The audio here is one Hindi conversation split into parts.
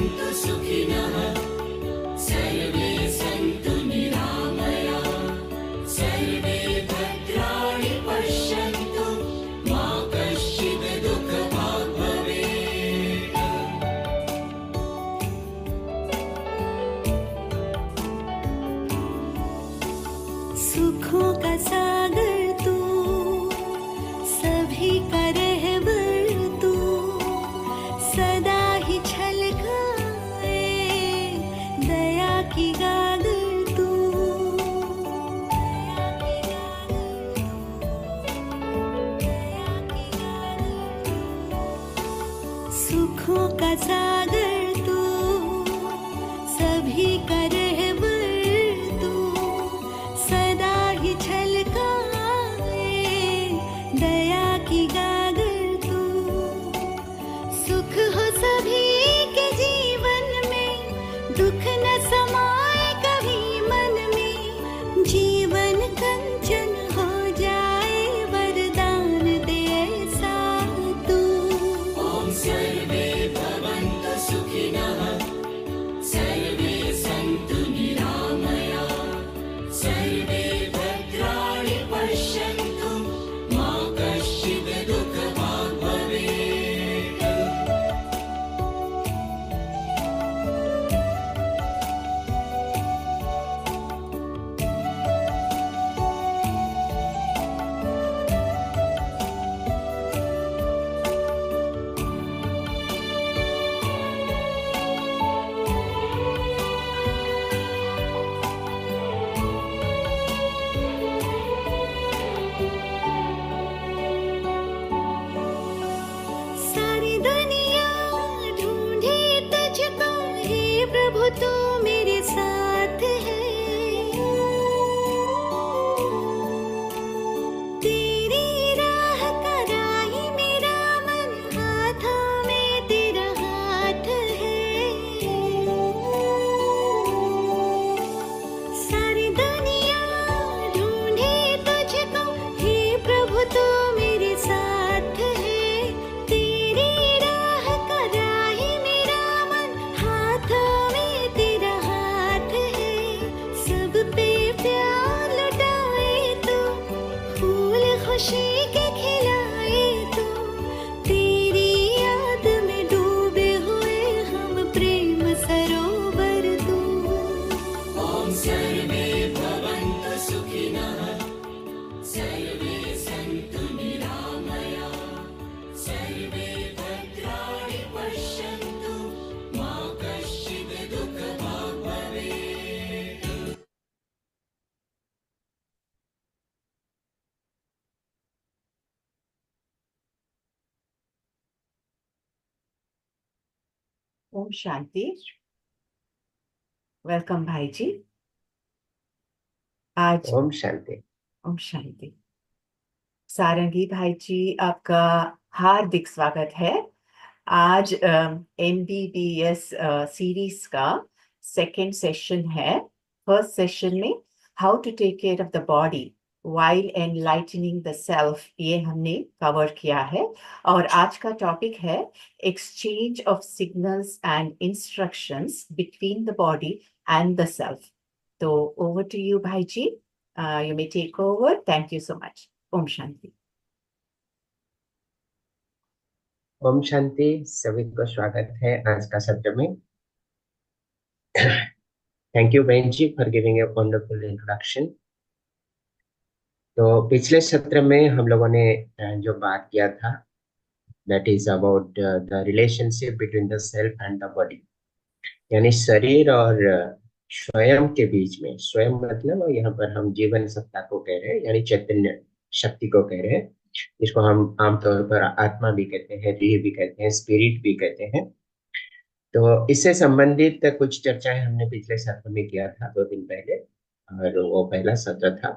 भवन्तु सुखिनः सर्वे सन्तु निरामयाः सर्वे भद्राणि पश्यन्तु मा कश्चित् दुःखभाग् भवेत्। सुखों का सागर तू, सभी का रहबर तू, सदा ही छलकाए दया की गागर तू। सुखों का सागर तू, सभी का रहबर तू, सदा ही छलकाए दया की गागर तू। सुख हो सभी के जीवन में, दुख न समाए कभी मन में। जीवन कंचन हो जाए, वरदान दे ऐसा तू। ॐ सर्वे भवन्तु सुखिनः सर्वे सन्तु निरामयाः सर्वे भद्राणि पश्यन्तु मा कश्चित् दुःखभाग् भवेत्। सारी दुनिया ढूंढे तुझको, हे प्रभु तू मेरे साथ है। तेरी राह का राही मेरा मन, हाथों में तेरा हाथ है। सारी दुनिया ढूंढे तुझको, हे प्रभु तू मेरे साथ है। तेरी राह का राही मेरा मन, हाथों में तेरा हाथ है। सब पे प्यार लुटाए तो, फूल खुशी के खिलाए तो। तेरी याद में डूबे हुए हम, प्रेम सरोवर तू। ॐ सर्वे भवन्तु सुखिनः सर्वे सन्तु निरामयाः सर्वे भद्राणि पश्यन्तु मा कश्चित् दुःखभाग् भवेत्। ओम शांति। वेलकम भाई जी। आज ओम शांति। ओम शांति। सारंगी भाई जी, आपका हार्दिक स्वागत है। आज MBBS सीरीज का सेकंड सेशन है। फर्स्ट सेशन में how to take care of the body while enlightening the self, ये हमने कवर किया है। और आज का टॉपिक है exchange of signals and instructions between the body and the self. तो ओवर टू यू भाई जी, you may take over. Thank you so much. ओम शांति। ओम शांति। सभी को स्वागत है आज का सत्र में। थैंक यू बहन जी for giving a wonderful introduction. तो पिछले सत्र में हम लोगों ने जो बात किया था, that is about the relationship between the self and the body, यानी शरीर और स्वयं के बीच में। स्वयं मतलब यहाँ पर हम जीवन सत्ता को कह रहे हैं, यानी चैतन्य शक्ति को कह रहे हैं, जिसको हम आमतौर पर आत्मा भी कहते हैं, देह भी कहते हैं, स्पिरिट भी कहते हैं। तो इससे संबंधित कुछ चर्चाएं हमने पिछले सत्र में किया था 2 दिन पहले, और वो पहला सत्र था।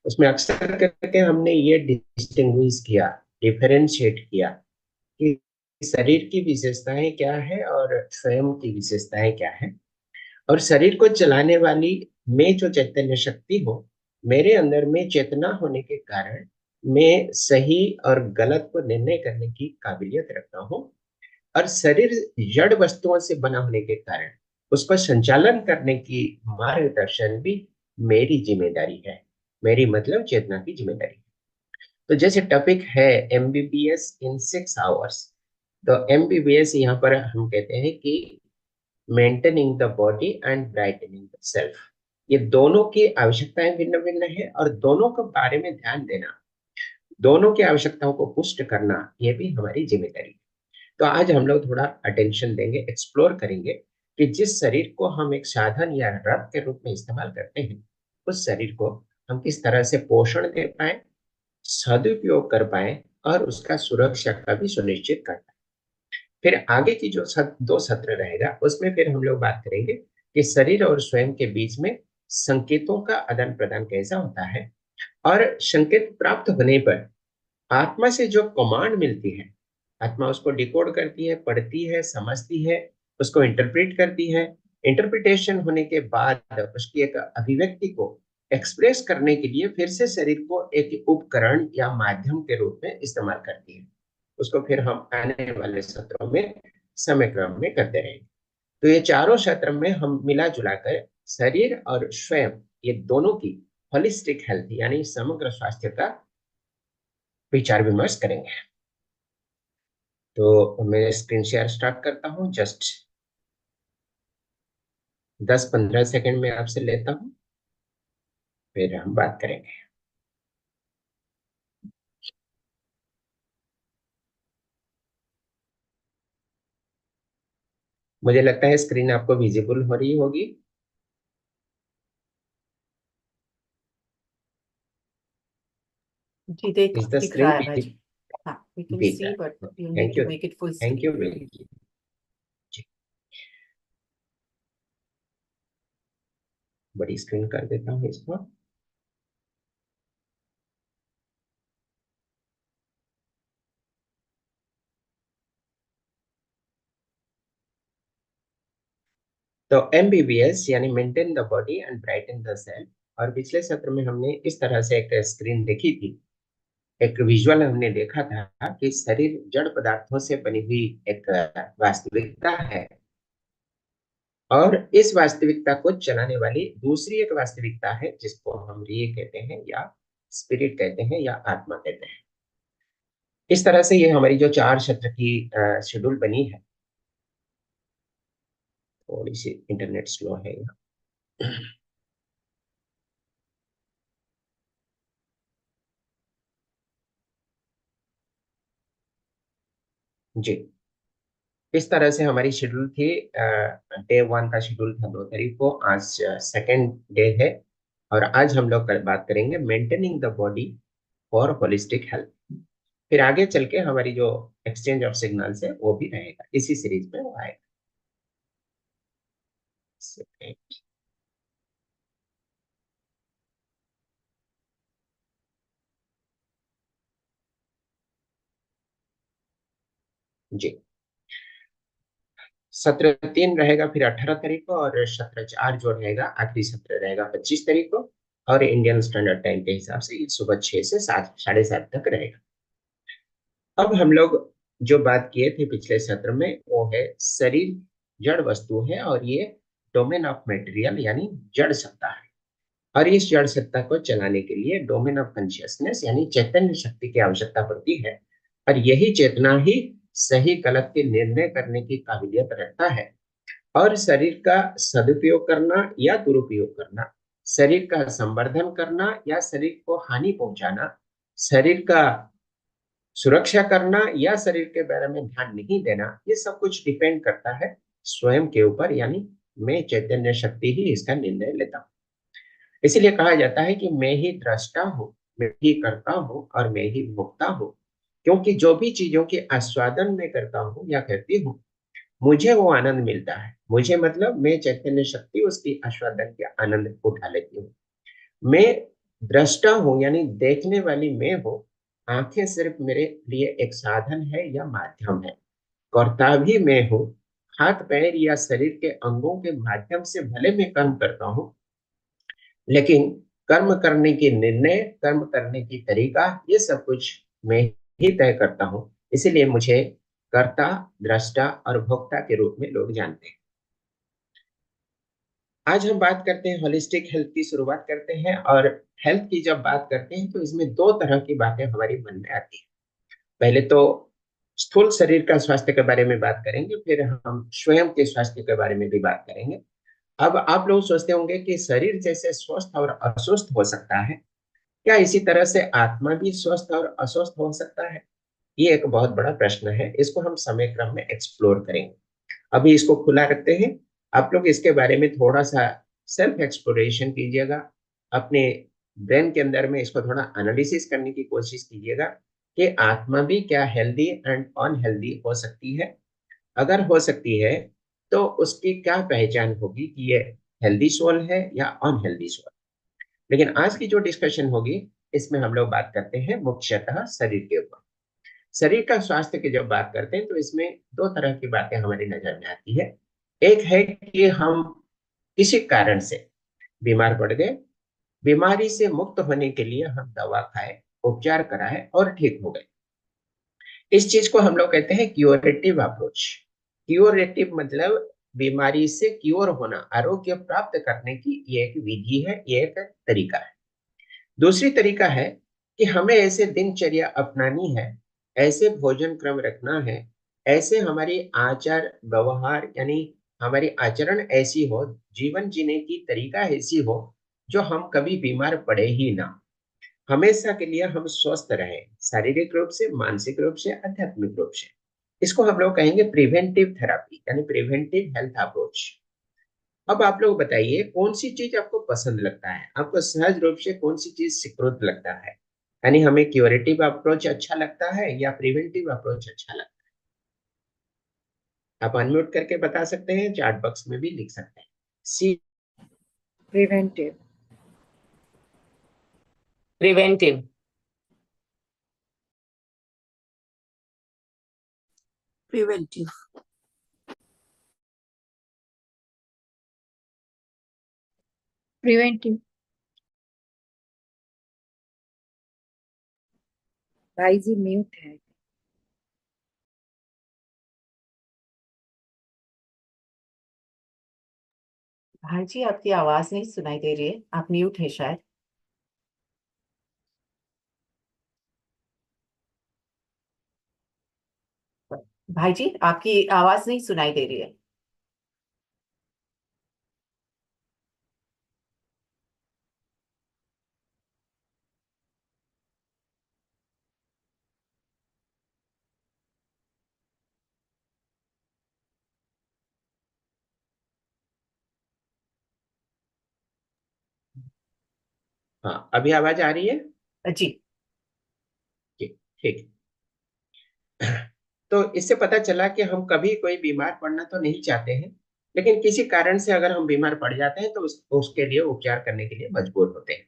उसमें अक्सर करके हमने ये डिस्टिंग्विश किया, डिफरेंशिएट किया कि शरीर की विशेषताएं क्या है और स्वयं की विशेषताएं क्या है। और शरीर को चलाने वाली मैं जो चैतन्य शक्ति हो, मेरे अंदर में चेतना होने के कारण मैं सही और गलत को निर्णय करने की काबिलियत रखता हूँ। और शरीर जड़ वस्तुओं से बना होने के कारण उसको संचालन करने की मार्गदर्शन भी मेरी जिम्मेदारी है। मेरी मतलब चेतना की जिम्मेदारी है। तो जैसे टॉपिक है एमबीबीएस इन 6 आवर्स, तो एमबीबीएस यहाँ पर हम कहते हैं कि maintaining the body and brightening the self. ये दोनों की आवश्यकताएं भिन्न भिन्न है और दोनों के बारे में ध्यान देना, दोनों की आवश्यकताओं को पुष्ट करना, ये भी हमारी जिम्मेदारी है। तो आज हम लोग थोड़ा अटेंशन देंगे, एक्सप्लोर करेंगे कि जिस शरीर को हम एक साधन या रथ के रूप में इस्तेमाल करते हैं, उस शरीर को हम किस तरह से पोषण दे पाए, सदुपयोग कर पाए और उसका सुरक्षा का भी सुनिश्चित कर पाए। फिर आगे की जो 2 सत्र रहेगा उसमें फिर हम लोग बात करेंगे कि शरीर और स्वयं के बीच में संकेतों का आदान प्रदान कैसा होता है, और संकेत प्राप्त होने पर आत्मा से जो कमांड मिलती है, आत्मा उसको डिकोड करती है, पढ़ती है, समझती है, उसको इंटरप्रेट करती है। इंटरप्रिटेशन होने के बाद उसकी एक अभिव्यक्ति को एक्सप्रेस करने के लिए फिर से शरीर को एक उपकरण या माध्यम के रूप में इस्तेमाल करती है। उसको फिर हम आने वाले सत्रों में समय क्रम में करते रहेंगे। तो ये चारों सत्र में हम मिला जुला कर शरीर और स्वयं, ये दोनों की होलिस्टिक हेल्थ यानी समग्र स्वास्थ्य का विचार विमर्श करेंगे। तो मैं स्क्रीन शेयर स्टार्ट करता हूँ। जस्ट 10-15 सेकंड में आपसे लेता हूँ, फिर हम बात करेंगे। मुझे लगता है स्क्रीन आपको विजिबल हो रही होगी। जी इज द दिख रहा स्क्रीन है भाई जी। हाँ, we can दिख see, but रहा है? you need thank to you, make it full thank you screen. Very जी। बड़ी स्क्रीन कर देता हूँ इसको। तो एमबीबीएस यानी maintain the body and brighten the cell. और पिछले सत्र में हमने इस तरह से एक स्क्रीन देखी थी, एक विजुअल हमने देखा था कि शरीर जड़ पदार्थों से बनी हुई एक वास्तविकता है, और इस वास्तविकता को चलाने वाली दूसरी एक वास्तविकता है जिसको हम रिय कहते हैं या स्पिरिट कहते हैं या आत्मा कहते हैं। इस तरह से ये हमारी जो 4 सत्र की शेड्यूल बनी है। थोड़ी सी इंटरनेट स्लो है यहाँ। जी, इस तरह से हमारी शेड्यूल थी। डे 1 का शेड्यूल था 2 तारीख को, आज सेकेंड डे है। और आज हम लोग बात करेंगे maintaining the body for holistic health. फिर आगे चल के हमारी जो एक्सचेंज ऑफ सिग्नल्स है वो भी रहेगा, इसी सीरीज में वो आएगा। जी, सत्र 3 रहेगा फिर 18 तारीख को, और सत्र 4 जो रहेगा आखिरी सत्र रहेगा 25 तारीख को। और इंडियन स्टैंडर्ड टाइम के हिसाब से ये सुबह 6 से 7, 7:30 तक रहेगा। अब हम लोग जो बात किए थे पिछले सत्र में वो है शरीर जड़ वस्तु है, और ये डोमेन ऑफ मटेरियल यानी जड़ सत्ता है। और इस जड़ सत्ता को चलाने के लिए डोमेन ऑफ कॉन्शियसनेस यानी चैतन्य शक्ति की आवश्यकता पड़ती है। और यही चेतना ही सही गलत के निर्णय करने की काबिलियत रखता है। और शरीर का सदुपयोग करना या दुरुपयोग करना, शरीर का संवर्धन करना या शरीर को हानि पहुंचाना, शरीर का सुरक्षा करना या शरीर के बारे में ध्यान नहीं देना, ये सब कुछ डिपेंड करता है स्वयं के ऊपर, यानी मैं चैतन्य शक्ति ही इसका निर्णय लेता हूँ। इसीलिए कहा जाता है कि मैं ही दृष्टा हूँ, मैं ही करता हूँ और मैं ही भोगता हूँ। क्योंकि जो भी चीजों के आस्वादन में करता हूँ या करती हूँ, मुझे वो आनंद मिलता है। मुझे मतलब मैं चैतन्य शक्ति उसकी आस्वादन के आनंद उठा लेती हूँ। मैं दृष्टा हूँ यानी देखने वाली मैं हूँ। आंखें सिर्फ मेरे लिए एक साधन है या माध्यम है। कर्ता भी मैं हूँ। हाथ पैर या शरीर के अंगों के माध्यम से भले मैं कर्म करता हूँ, लेकिन कर्म करने के निर्णय, कर्म करने की तरीका, ये सब कुछ मैं ही तय करता हूँ। इसीलिए मुझे कर्ता, दृष्टा और भोक्ता के रूप में लोग जानते हैं। आज हम बात करते हैं होलिस्टिक हेल्थ की शुरुआत करते हैं। और हेल्थ की जब बात करते हैं तो इसमें दो तरह की बातें हमारे मन में आती है। पहले तो स्थूल शरीर का स्वास्थ्य के बारे में बात करेंगे, फिर हम स्वयं के स्वास्थ्य के बारे में भी बात करेंगे। अब आप लोग सोचते होंगे कि शरीर जैसे स्वस्थ और अस्वस्थ हो सकता है, क्या इसी तरह से आत्मा भी स्वस्थ और अस्वस्थ हो सकता है? ये एक बहुत बड़ा प्रश्न है। इसको हम समय क्रम में एक्सप्लोर करेंगे। अभी इसको खुला रखते हैं। आप लोग इसके बारे में थोड़ा सा सेल्फ एक्सप्लोरेशन कीजिएगा। अपने ब्रेन के अंदर में इसको थोड़ा एनालिसिस करने की कोशिश कीजिएगा कि आत्मा भी क्या हेल्दी एंड अनहेल्दी हो सकती है। अगर हो सकती है तो उसकी क्या पहचान होगी कि ये हेल्दी सोल है या अनहेल्दी सोल। लेकिन आज की जो डिस्कशन होगी इसमें हम लोग बात करते हैं मुख्यतः शरीर के ऊपर। शरीर का स्वास्थ्य की जब बात करते हैं तो इसमें दो तरह की बातें हमारी नजर में आती है। एक है कि हम किसी कारण से बीमार पड़ गए, बीमारी से मुक्त होने के लिए हम दवा खाए, उपचार कराए और ठीक हो गए। इस चीज को हम लोग कहते हैं क्यूरेटिव अप्रोच। क्यूरेटिव मतलब बीमारी से क्योर होना, आरोग्य प्राप्त करने की ये एक विधि है, ये एक तरीका है। दूसरी तरीका है कि हमें ऐसे दिनचर्या अपनानी है, ऐसे भोजन क्रम रखना है, ऐसे हमारी आचार व्यवहार यानी हमारी आचरण ऐसी हो, जीवन जीने की तरीका ऐसी हो जो हम कभी बीमार पड़े ही ना। हमेशा के लिए हम स्वस्थ रहें, शारीरिक रूप से, मानसिक रूप से, आध्यात्मिक रूप से। इसको हम लोग कहेंगे प्रिवेंटिव थेरापी यानी प्रिवेंटिव हेल्थ अप्रोच। अब आप लोग बताइए कौन सी चीज आपको पसंद लगता है, आपको सहज रूप से कौन सी चीज स्वीकृत लगता है। यानी हमें क्यूरेटिव अप्रोच अच्छा लगता है या प्रिवेंटिव अप्रोच अच्छा लगता है? आप अनम्यूट करके बता सकते हैं, चैट बॉक्स में भी लिख सकते हैं। सी प्रिवेंटिव। प्रिवेंटिव। प्रिवेंटिव। प्रिवेंटिव। भाई जी म्यूट है। भाई जी आपकी आवाज नहीं सुनाई दे रही है, आप म्यूट है शायद। भाई जी आपकी आवाज नहीं सुनाई दे रही है। हाँ, अभी आवाज आ रही है? जी। जी, ठीक। तो इससे पता चला कि हम कभी कोई बीमार पड़ना तो नहीं चाहते हैं, लेकिन किसी कारण से अगर हम बीमार पड़ जाते हैं तो उसके लिए उपचार करने के लिए मजबूर होते हैं।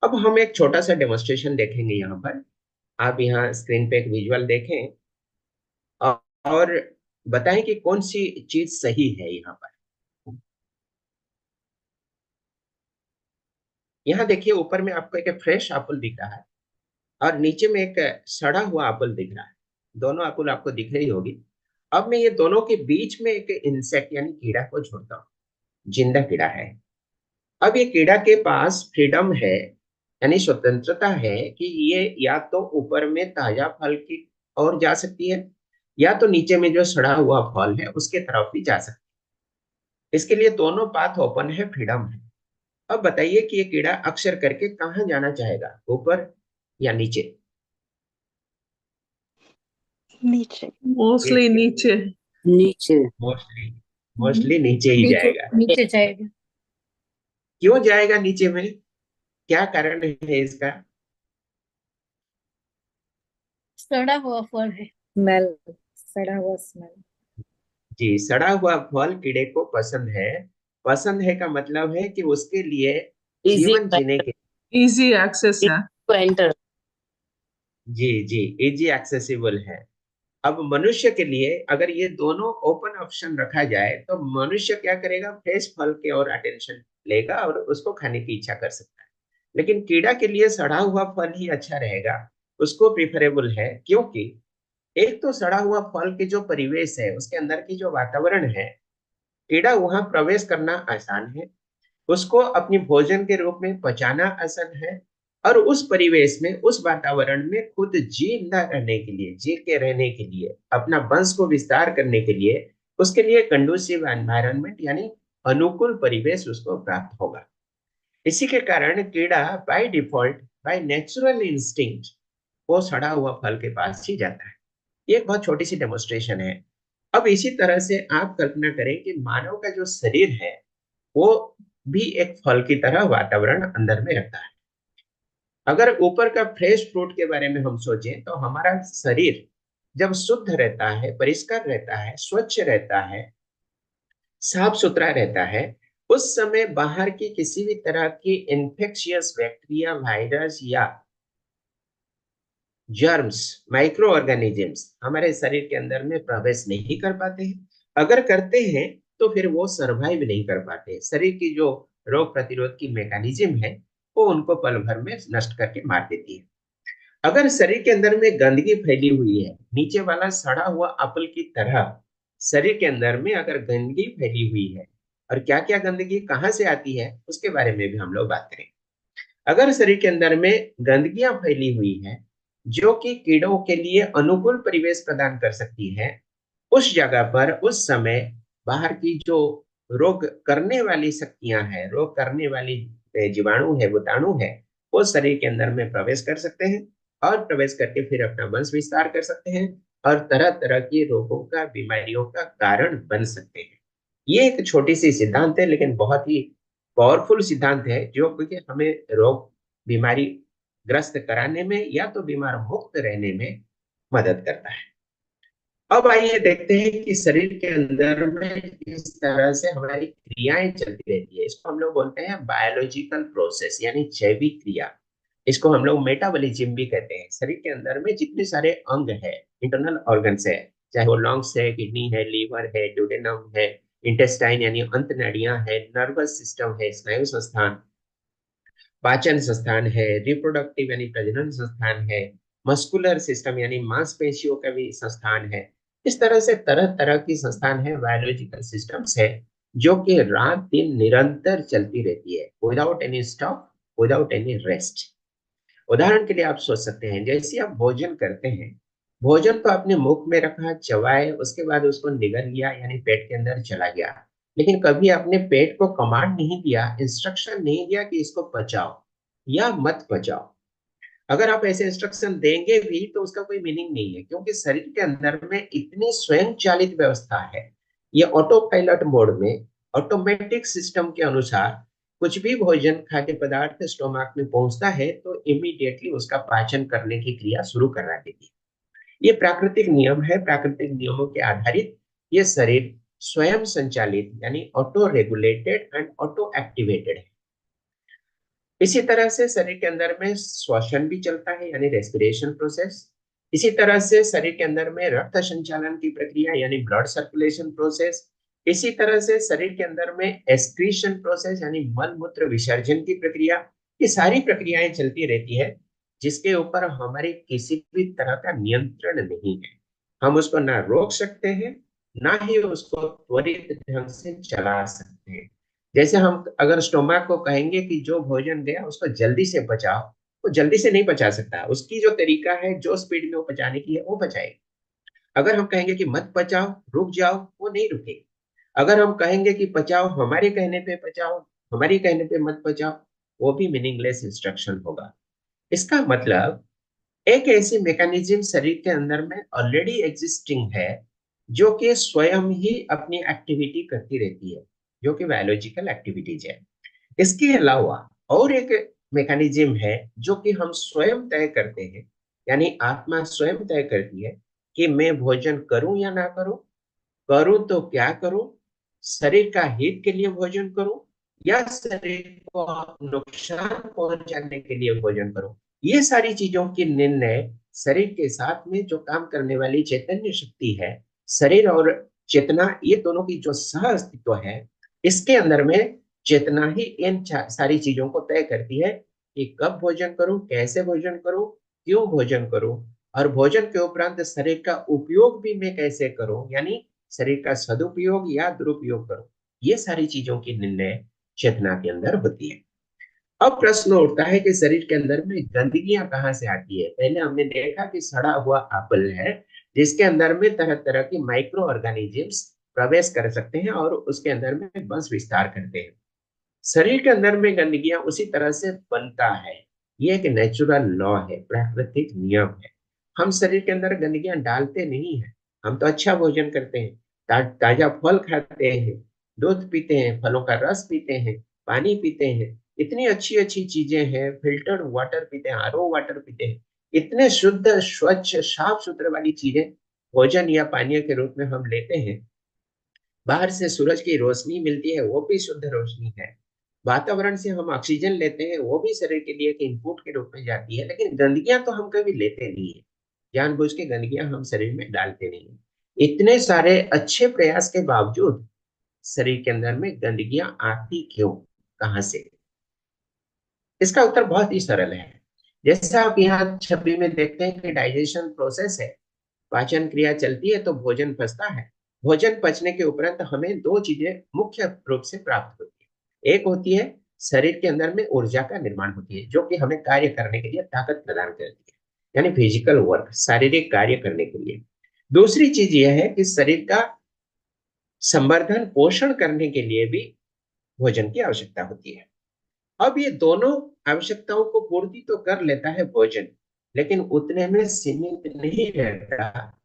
अब हम एक छोटा सा डेमोन्स्ट्रेशन देखेंगे यहाँ पर। आप यहाँ स्क्रीन पे एक विजुअल देखें और बताएं कि कौन सी चीज सही है। यहाँ पर यहाँ देखिए, ऊपर में आपको एक फ्रेश एप्पल दिख रहा है और नीचे में एक सड़ा हुआ एप्पल दिख रहा है। दोनों एप्पल आपको दिख रही होगी। अब मैं ये दोनों के बीच में एक इंसेक्ट यानी कीड़ा को छोड़ता हूँ। जिंदा कीड़ा है। अब ये कीड़ा के पास फ्रीडम है यानी स्वतंत्रता है कि ये या तो ऊपर में ताजा फल की ओर जा सकती है या तो नीचे में जो सड़ा हुआ फल है उसके तरफ भी जा सकती है। इसके लिए दोनों पाथ ओपन है, फ्रीडम है। अब बताइए कि ये कीड़ा अक्सर करके कहाँ जाना चाहेगा, ऊपर या नीचे? नीचे। मोस्टली नीचे। नीचे। मोस्टली मोस्टली नीचे ही नीचे जाएगा। नीचे जाएगा। क्यों जाएगा नीचे में, क्या कारण है इसका? सड़ा हुआ फल है। स्मेल। सड़ा हुआ स्मेल। जी, सड़ा हुआ फल कीड़े को पसंद है। पसंद है का मतलब है कि उसके लिए इजी जीवन जीने के इजी एक्सेस है। To enter. जी जी, इजी एक्सेसिबल है। अब मनुष्य के लिए अगर ये दोनों ओपन ऑप्शन रखा जाए तो मनुष्य क्या करेगा, फ्रेश फल के और अटेंशन लेगा और उसको खाने की इच्छा कर सकता है। लेकिन कीड़ा के लिए सड़ा हुआ फल ही अच्छा रहेगा, उसको प्रिफरेबल है। क्योंकि एक तो सड़ा हुआ फल के जो परिवेश है, उसके अंदर की जो वातावरण है, कीड़ा वहां प्रवेश करना आसान है, उसको अपनी भोजन के रूप में पचाना आसान है, और उस परिवेश में, उस वातावरण में खुद जिंदा रहने के लिए, जी के रहने के लिए, अपना वंश को विस्तार करने के लिए, उसके लिए कंडूसिव एनवायरनमेंट यानी अनुकूल परिवेश उसको प्राप्त होगा। इसी के कारण कीड़ा by default, by natural instinct, वो सड़ा हुआ फल के पास ही जाता है। ये एक बहुत छोटी सी डेमोन्स्ट्रेशन है। अब इसी तरह से आप कल्पना करें कि मानव का जो शरीर है वो भी एक फल की तरह वातावरण अंदर में रखता है। अगर ऊपर का फ्रेश फ्रूट के बारे में हम सोचें तो हमारा शरीर जब शुद्ध रहता है, परिष्कार रहता है, स्वच्छ रहता है, साफ सुथरा रहता है, उस समय बाहर की किसी भी तरह की इन्फेक्शियस बैक्टीरिया, वायरस या जर्म्स, माइक्रो ऑर्गेनिजम्स हमारे शरीर के अंदर में प्रवेश नहीं कर पाते हैं। अगर करते हैं तो फिर वो सरवाइव नहीं कर पाते। शरीर की जो रोग प्रतिरोध की मैकेनिज्म है वो उनको पल भर में नष्ट करके मार देती है। अगर शरीर के अंदर में गंदगी फैली हुई है, नीचे वाला सड़ा हुआ एप्पल की तरह शरीर के अंदर में अगर गंदगी फैली हुई है, और क्या क्या गंदगी कहाँ से आती है उसके बारे में भी हम लोग बात करें। अगर शरीर के अंदर में गंदगियां फैली हुई है जो कि कीड़ों के लिए अनुकूल परिवेश प्रदान कर सकती है, उस जगह पर उस समय बाहर की जो रोग करने वाली शक्तियां हैं, रोग करने वाली जीवाणु है, भूताणु है, वो शरीर के अंदर में प्रवेश कर सकते हैं, और प्रवेश करके फिर अपना वंश विस्तार कर सकते हैं, और तरह तरह की रोगों का, बीमारियों का कारण बन सकते हैं। ये एक छोटी सी सिद्धांत है, लेकिन बहुत ही पावरफुल सिद्धांत है, जो कि हमें रोग, बीमारी ग्रस्त कराने में या तो बीमार मुक्त रहने में मदद करता है। अब आइए देखते हैं कि शरीर के अंदर में किस तरह से हमारी क्रियाएं चलती रहती है। इसको हम लोग बोलते हैं बायोलॉजिकल प्रोसेस यानी जैविक क्रिया। इसको हम लोग मेटाबॉलिज्म भी कहते हैं। शरीर के अंदर में जितने सारे अंग है, इंटरनल ऑर्गन्स है, चाहे वो लंग्स है, किडनी है, लीवर है, ड्यूडेनम है, इंटेस्टाइन यानी अंत नाड़ियां है, नर्वस सिस्टम है, स्नायु संस्थान, पाचन संस्थान है, रिप्रोडक्टिव यानी प्रजनन संस्थान है, मस्कुलर सिस्टम यानी मांसपेशियों का भी संस्थान है। इस तरह से तरह तरह की संस्थान है, बायोलॉजिकल सिस्टम्स है, जो कि रात दिन निरंतर चलती रहती है, without any stop, without any rest. उदाहरण के लिए आप सोच सकते हैं, जैसे आप भोजन करते हैं, भोजन तो आपने मुख में रखा, चबाए, उसके बाद उसको निगल लिया यानी पेट के अंदर चला गया, लेकिन कभी आपने पेट को कमांड नहीं दिया, इंस्ट्रक्शन नहीं दिया कि इसको पचाओ या मत पचाओ। अगर आप ऐसे इंस्ट्रक्शन देंगे भी तो उसका कोई मीनिंग नहीं है, क्योंकि शरीर के अंदर में इतनी स्वयं चालित व्यवस्था है, ये ऑटो पायलट मोड में, ऑटोमेटिक सिस्टम के अनुसार कुछ भी भोजन, खाद्य पदार्थ स्टोमक में पहुंचता है तो इमीडिएटली उसका पाचन करने की क्रिया शुरू करा देती है। ये प्राकृतिक नियम है। प्राकृतिक नियमों के आधारित ये शरीर स्वयं संचालित यानी auto regulated and auto activated है। इसी तरह से शरीर के अंदर में श्वसन भी चलता है यानी रेस्पिरेशन प्रोसेस। इसी तरह से शरीर के अंदर में रक्त संचालन की प्रक्रिया यानी ब्लड सर्कुलेशन प्रोसेस। इसी तरह से शरीर के अंदर में एक्सक्रीशन प्रोसेस यानी मल मूत्र विसर्जन की प्रक्रिया। ये सारी प्रक्रियाएं चलती रहती है, जिसके ऊपर हमारी किसी भी तरह का नियंत्रण नहीं है। हम उसको ना रोक सकते हैं, ना ही उसको त्वरित ढंग से चला सकते हैं। जैसे हम अगर स्टोमक को कहेंगे कि जो भोजन गया उसको जल्दी से पचाओ, वो जल्दी से नहीं पचा सकता। उसकी जो तरीका है, जो स्पीड में वो पचाने की है, वो पचाएगा। अगर हम कहेंगे कि मत पचाओ, रुक जाओ, वो नहीं रुकेगी। अगर हम कहेंगे कि पचाओ, हमारे कहने पे पचाओ, हमारे कहने पे मत पचाओ, वो भी मीनिंगलेस इंस्ट्रक्शन होगा। इसका मतलब एक ऐसी मैकेनिज्म शरीर के अंदर में ऑलरेडी एग्जिस्टिंग है, जो कि स्वयं ही अपनी एक्टिविटी करती रहती है, जो कि बायोलॉजिकल एक्टिविटीज है। इसके अलावा और एक मैकेनिज्म है जो कि हम स्वयं तय करते हैं, यानी आत्मा स्वयं तय करती है कि मैं भोजन करूं या ना करूं, करूं तो क्या करूं, शरीर का हित के लिए भोजन करूं या शरीर को नुकसान पहुंचाने के लिए भोजन करूं। ये सारी चीजों की निर्णय शरीर के साथ में जो काम करने वाली चैतन्य शक्ति है, शरीर और चेतना, ये दोनों की जो सह अस्तित्व है, इसके अंदर में चेतना ही इन सारी चीजों को तय करती है कि कब भोजन करूं, कैसे भोजन करूं, क्यों भोजन करूं, और भोजन के उपरांत शरीर का उपयोग भी मैं कैसे करूं, यानी शरीर का सदुपयोग या दुरुपयोग करूं, ये सारी चीजों की निर्णय चेतना के अंदर होती है। अब प्रश्न उठता है कि शरीर के अंदर में गंदगियां कहाँ से आती है। पहले हमने देखा कि सड़ा हुआ एप्पल है जिसके अंदर में तरह तरह की माइक्रो ऑर्गेनिजम्स प्रवेश कर सकते हैं और उसके अंदर में वंश विस्तार करते हैं। शरीर के अंदर में गंदगियां उसी तरह से बनता है। ये एक नेचुरल लॉ है, प्राकृतिक नियम है। हम शरीर के अंदर गंदगियां डालते नहीं है। हम तो अच्छा भोजन करते हैं, ताजा फल खाते हैं, दूध पीते हैं, फलों का रस पीते हैं, पानी पीते हैं, इतनी अच्छी अच्छी चीजें हैं, फिल्टर्ड वाटर पीते हैं, आरओ वाटर पीते हैं, इतने शुद्ध स्वच्छ साफ सुथरे वाली चीजें भोजन या पानीय के रूप में हम लेते हैं। बाहर से सूरज की रोशनी मिलती है, वो भी शुद्ध रोशनी है। वातावरण से हम ऑक्सीजन लेते हैं, वो भी शरीर के लिए एक इनपुट के रूप में जाती है। लेकिन गंदगियां तो हम कभी लेते नहीं है, जानबूझ के गंदगियां हम शरीर में डालते नहीं है। इतने सारे अच्छे प्रयास के बावजूद शरीर के अंदर में गंदगियां आती क्यों, कहां से? इसका उत्तर बहुत ही सरल है। जैसा आप यहाँ छवि में देखते हैं कि डाइजेशन प्रोसेस है, पाचन क्रिया चलती है तो भोजन पचता है। भोजन पचने के उपरांत हमें दो चीजें मुख्य रूप से प्राप्त होती है। एक होती है शरीर के अंदर में ऊर्जा का निर्माण होती है, जो कि हमें कार्य करने के लिए ताकत प्रदान करती है, यानी फिजिकल वर्क, शारीरिक कार्य करने के लिए। दूसरी चीज यह है कि शरीर का संवर्धन पोषण करने के लिए भी भोजन की आवश्यकता होती है। अब ये दोनों आवश्यकताओं को पूर्ति तो कर लेता है भोजन, लेकिन उतने में सीमित नहीं रहता।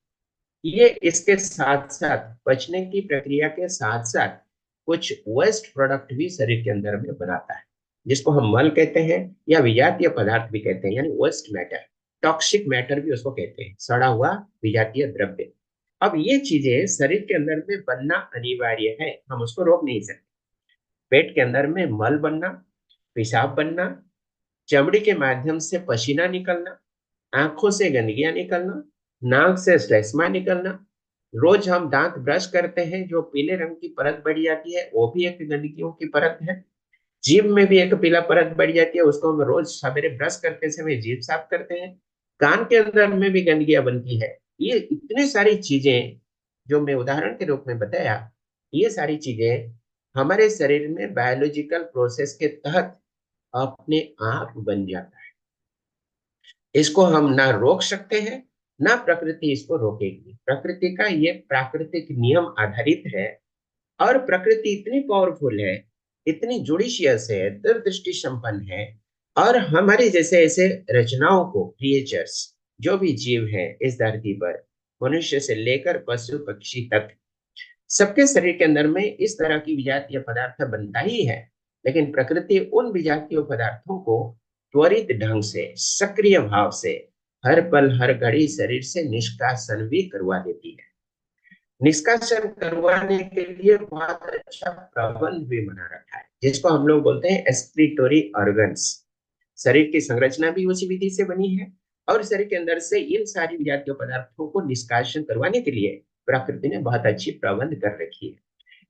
ये इसके साथ साथ पचने की प्रक्रिया के साथ साथ कुछ वेस्ट प्रोडक्ट भी शरीर के अंदर में बनाता है, जिसको हम मल कहते हैं या विजातीय पदार्थ भी कहते हैं, यानी वेस्ट मैटर, टॉक्सिक मैटर भी उसको कहते हैं, सड़ा हुआ विजातीय द्रव्य। अब ये चीजें शरीर के अंदर में बनना अनिवार्य है, हम उसको रोक नहीं सकते। पेट के अंदर में मल बनना, पेशाब बनना, चमड़ी के माध्यम से पसीना निकलना, आंखों से गंदगियां निकलना, नाक से श्लेष्मा निकलना, रोज हम दांत ब्रश करते हैं, जो पीले रंग की परत बढ़ जाती है, वो भी एक गंदगियों की परत है। जीभ में भी एक पीला परत बढ़ जाती है, उसको हम रोज सवेरे ब्रश करते समय जीभ साफ करते हैं। कान के अंदर में भी गंदगियां बनती है। ये इतने सारी चीजें जो मैं उदाहरण के रूप में बताया, ये सारी चीजें हमारे शरीर में बायोलॉजिकल प्रोसेस के तहत अपने आप बन जाता है। इसको हम ना रोक सकते हैं, ना प्रकृति इसको रोकेगी। प्रकृति का ये प्राकृतिक नियम आधारित है, और प्रकृति इतनी पावरफुल है, इतनी जुडिशियस है, दूरदृष्टि संपन्न है, और हमारे जैसे ऐसे रचनाओं को, क्रिएचर्स, जो भी जीव है इस धरती पर, मनुष्य से लेकर पशु पक्षी तक, सबके शरीर के अंदर में इस तरह की विजातीय पदार्थ बनता ही है। लेकिन प्रकृति उन विजातीय पदार्थों को त्वरित ढंग से, सक्रिय भाव से, हर पल हर घड़ी शरीर से निष्कासन भी करवा देती है। निष्कासन करवाने के लिए बहुत अच्छा प्रबंध भी बना रखा है, जिसको हम लोग बोलते हैं एक्सक्रीटोरी ऑर्गन्स। शरीर की संरचना भी उसी विधि से बनी है, और शरीर के अंदर से इन सारी विजातीय पदार्थों को निष्कासन करवाने के लिए प्रकृति ने बहुत अच्छी प्रबंध कर रखी है।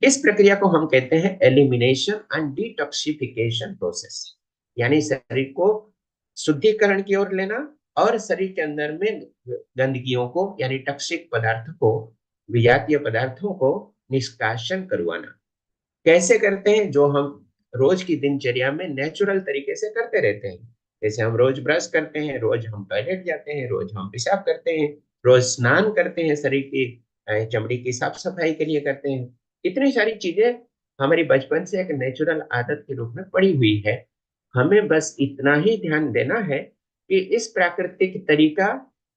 इस प्रक्रिया को हम कहते हैं एलिमिनेशन एंड डिटॉक्सिफिकेशन प्रोसेस, यानी शरीर को शुद्धिकरण की ओर लेना और शरीर के अंदर में गंदगियों को, यानी टॉक्सिक पदार्थ को, विजातीय पदार्थों को निष्कासन करवाना। कैसे करते हैं? जो हम रोज की दिनचर्या में नेचुरल तरीके से करते रहते हैं। जैसे हम रोज ब्रश करते हैं, रोज हम टॉयलेट जाते हैं, रोज हम पेशाब करते हैं, रोज स्नान करते हैं, शरीर की चमड़ी की साफ सफाई के लिए करते हैं। इतनी सारी चीजें हमारी बचपन से एक नेचुरल आदत के रूप में पड़ी हुई है। हमें बस इतना ही ध्यान देना है कि इस प्राकृतिक तरीका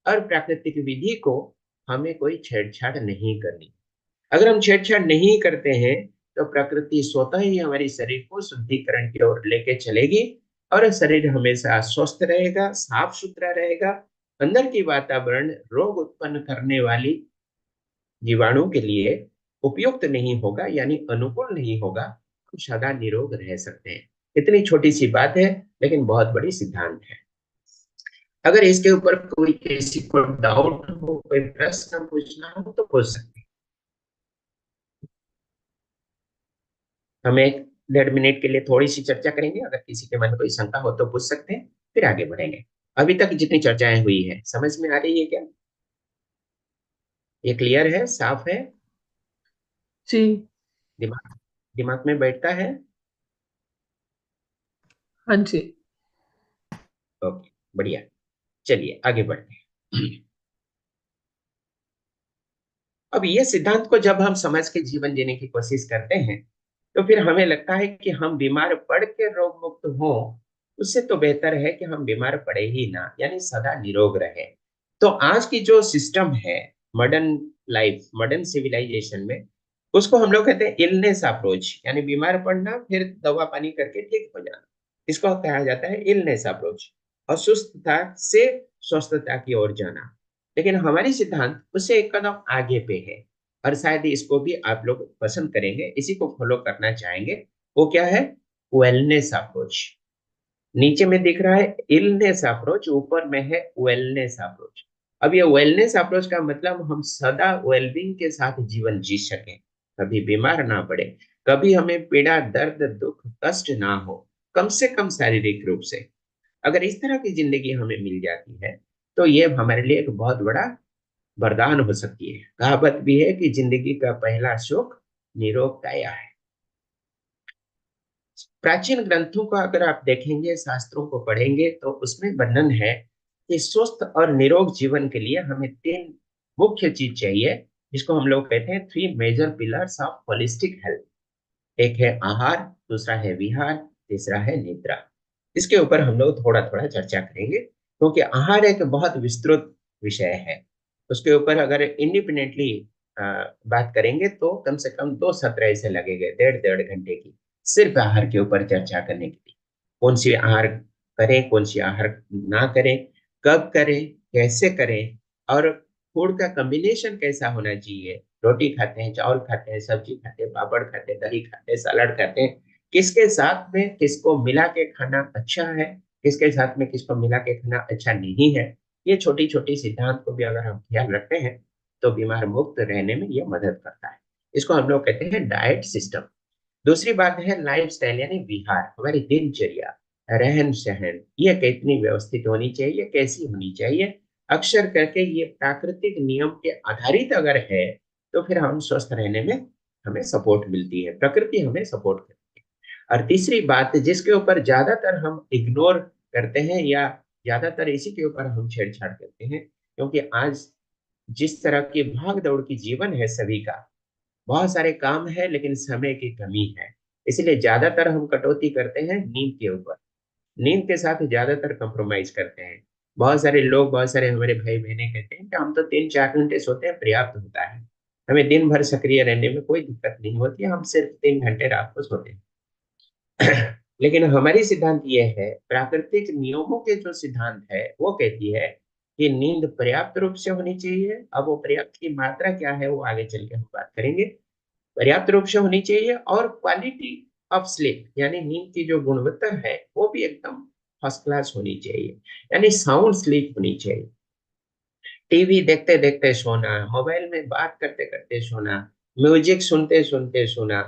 और प्राकृतिक विधि को हमें कोई छेड़छाड़ नहीं करनी। अगर हम छेड़छाड़ नहीं करते हैं तो प्रकृति स्वतः ही हमारे शरीर को शुद्धिकरण की ओर लेके चलेगी, और शरीर हमेशा स्वस्थ रहेगा, साफ सुथरा रहेगा। अंदर की वातावरण रोग उत्पन्न करने वाली जीवाणु के लिए उपयुक्त नहीं होगा, यानी अनुकूल नहीं होगा। हम सदा निरोग रह सकते हैं। इतनी छोटी सी बात है, लेकिन बहुत बड़ी सिद्धांत है। अगर इसके ऊपर कोई किसी को डाउट हो, कोई प्रश्न पूछना हो तो पूछ सकते हैं। हम 1-1.5 मिनट के लिए थोड़ी सी चर्चा करेंगे। अगर किसी के मन में कोई शंका हो तो पूछ सकते हैं, फिर आगे बढ़ेंगे। अभी तक जितनी चर्चाएं हुई है समझ में आ रही है क्या? ये क्लियर है, साफ है, जी। दिमाग दिमाग में बैठता है? हाँ जी। ओके, बढ़िया। चलिए आगे बढ़ते हैं। अब ये सिद्धांत को जब हम समझ के जीवन जीने की कोशिश करते हैं तो फिर हमें लगता है कि हम बीमार पड़ के रोग मुक्त हो, उससे तो बेहतर है कि हम बीमार पड़े ही ना, यानी सदा निरोग रहे। तो आज की जो सिस्टम है, मॉडर्न लाइफ, मॉडर्न सिविलाइजेशन में, उसको हम लोग कहते हैं इलनेस अप्रोच, यानी बीमार पड़ना फिर दवा पानी करके ठीक हो जाना। इसको कहा जाता है इलनेस अप्रोच, असुस्थता से स्वस्थता की ओर जाना। लेकिन हमारी सिद्धांत उससे एक कदम आगे पे है, और शायद इसको भी आप लोग पसंद करेंगे, इसी को फॉलो करना चाहेंगे। वो क्या है? Wellness approach. नीचे में दिख रहा है इलनेस अप्रोच, ऊपर में है वेलनेस अप्रोच। अब ये वेलनेस अप्रोच का मतलब हम सदा वेलबींग के साथ जीवन जी सके, कभी बीमार ना पड़े, कभी हमें पीड़ा, दर्द, दुख, कष्ट ना हो, कम से कम शारीरिक रूप से। अगर इस तरह की जिंदगी हमें मिल जाती है तो ये हमारे लिए एक बहुत बड़ा वरदान हो सकती है। कहावत भी है कि जिंदगी का पहला सुख निरोग काया है। प्राचीन ग्रंथों को अगर आप देखेंगे, शास्त्रों को पढ़ेंगे, तो उसमें वर्णन है कि स्वस्थ और निरोग जीवन के लिए हमें तीन मुख्य चीज चाहिए, जिसको हम लोग कहते हैं three major pillars of holistic health. एक है आहार, दूसरा है विहार, तीसरा है निद्रा। इसके ऊपर हम लोग थोड़ा थोड़ा चर्चा करेंगे, क्योंकि आहार एक बहुत विस्तृत विषय है। उसके ऊपर अगर इंडिपेंडेंटली बात करेंगे तो कम से कम 2 सत्र ऐसे लगेंगे, 1.5 घंटे की, सिर्फ आहार के ऊपर चर्चा करने के लिए। कौन सी आहार करें, कौन सी आहार ना करें, कब करें, कैसे करें, और फूड का कॉम्बिनेशन कैसा होना चाहिए। रोटी खाते हैं, चावल खाते हैं, सब्जी खाते हैं, पापड़ खाते हैं, दही खाते हैं, सलाद खाते हैं, किसके साथ में किसको मिला के खाना अच्छा है, किसके साथ में किसको मिला के खाना अच्छा नहीं है। ये छोटी छोटी सिद्धांत को भी अगर हम ख्याल रखते हैं तो बीमार मुक्त रहने में ये मदद करता है। इसको हम लोग कहते हैं डाइट सिस्टम। दूसरी बात है लाइफ स्टाइल, यानी विहार, हमारी दिनचर्या, रहन सहन, ये कितनी व्यवस्थित होनी चाहिए, कैसी होनी चाहिए। अक्सर करके ये प्राकृतिक नियम के आधारित अगर है तो फिर हम स्वस्थ रहने में हमें सपोर्ट मिलती है, प्रकृति हमें सपोर्ट करती है। और तीसरी बात जिसके ऊपर ज्यादातर हम इग्नोर करते हैं, या ज्यादातर इसी के ऊपर हम छेड़छाड़ करते हैं, क्योंकि आज जिस तरह की भाग दौड़ की जीवन है सभी का, बहुत सारे काम है लेकिन समय की कमी है, इसलिए ज्यादातर हम कटौती करते हैं नींद के ऊपर। नींद के साथ ज्यादातर कंप्रोमाइज करते हैं। बहुत सारे लोग, बहुत सारे हमारे भाई बहने कहते हैं कि हम तो 3-4 घंटे सोते हैं, पर्याप्त होता है, हमें दिन भर सक्रिय रहने में कोई दिक्कत नहीं होती, हम सिर्फ 3 घंटे रात को सोते हैं। लेकिन हमारी सिद्धांत ये है, प्राकृतिक नियमों के जो सिद्धांत है वो कहती है कि नींद पर्याप्त रूप से होनी चाहिए। अब वो पर्याप्त की मात्रा क्या है वो आगे चल के हम बात करेंगे। पर्याप्त रूप से होनी चाहिए, और क्वालिटी ऑफ स्लीप, यानी नींद की जो गुणवत्ता है वो भी एकदम फर्स्ट क्लास होनी चाहिए, यानी साउंड स्लीप होनी चाहिए। टीवी देखते देखते सोना, मोबाइल में बात करते करते सोना, म्यूजिक सुनते सुनते सोना,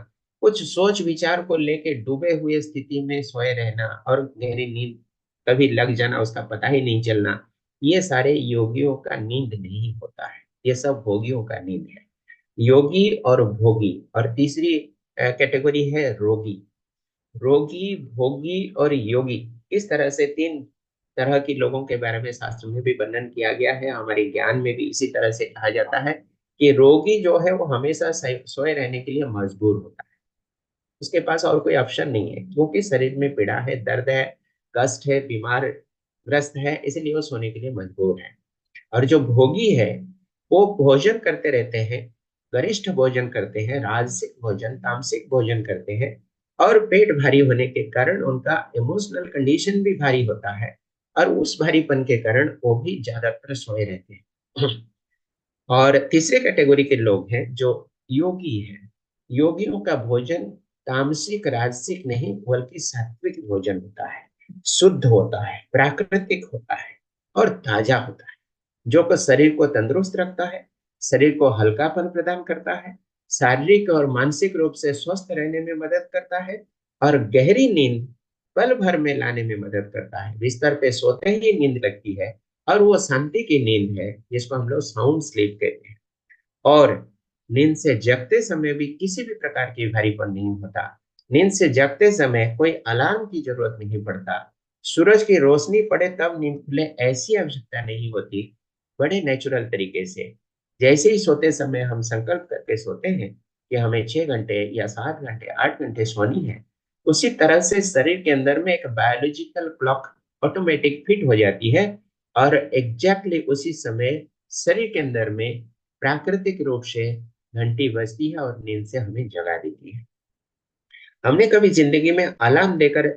कुछ सोच विचार को लेके डूबे हुए स्थिति में सोए रहना, और गहरी नींद कभी लग जाना, उसका पता ही नहीं चलना, ये सारे योगियों का नींद नहीं होता है, ये सब भोगियों का नींद है। योगी और भोगी, और तीसरी कैटेगरी है रोगी। रोगी, भोगी और योगी, इस तरह से तीन तरह के लोगों के बारे में शास्त्र में भी वर्णन किया गया है, हमारे ज्ञान में भी इसी तरह से कहा जाता है कि रोगी जो है वो हमेशा सोए रहने के लिए मजबूर होता है, उसके पास और कोई ऑप्शन नहीं है, क्योंकि शरीर में पीड़ा है, दर्द है, कष्ट है, बीमार ग्रस्त है, इसलिए वो सोने के लिए मजबूर है। और जो भोगी है वो भोजन करते रहते हैं, गरिष्ठ भोजन करते हैं, राजसिक भोजन, तामसिक भोजन करते हैं, और पेट भारी होने के कारण उनका इमोशनल कंडीशन भी भारी होता है, और उस भारीपन के कारण वो भी ज्यादातर सोए रहते हैं। और तीसरे कैटेगरी के लोग हैं जो योगी हैं। योगियों का भोजन तामसिक राजसिक नहीं बल्कि सात्विक भोजन होता है, शुद्ध होता है, प्राकृतिक होता है, और ताजा होता है, जो कि शरीर को तंदुरुस्त रखता है, शरीर को हल्कापन प्रदान करता है, शारीरिक और मानसिक रूप से स्वस्थ रहने में मदद करता है, और गहरी नींद पल भर में लाने में मदद करता है। बिस्तर पे सोते ही नींद लगती है और वो शांति की नींद है जिसको हम लोग साउंड स्लीप कहते हैं। और नींद से जगते समय भी किसी भी प्रकार की भारीपन नहीं होता। नींद से जगते समय कोई अलार्म की जरूरत नहीं पड़ता। सूरज की रोशनी पड़े तब नींद खुले ऐसी आवश्यकता नहीं होती। बड़े नेचुरल तरीके से जैसे ही सोते समय हम संकल्प करके सोते हैं कि हमें 6 घंटे या 7 घंटे 8 घंटे सोनी है, उसी तरह से शरीर के अंदर में एक बायोलॉजिकल क्लॉक ऑटोमेटिक फिट हो जाती है और एग्जैक्टली उसी समय शरीर के अंदर में प्राकृतिक रूप से घंटी बजती है और नींद से हमें जगा देती है। हमने कभी जिंदगी में अलार्म देकर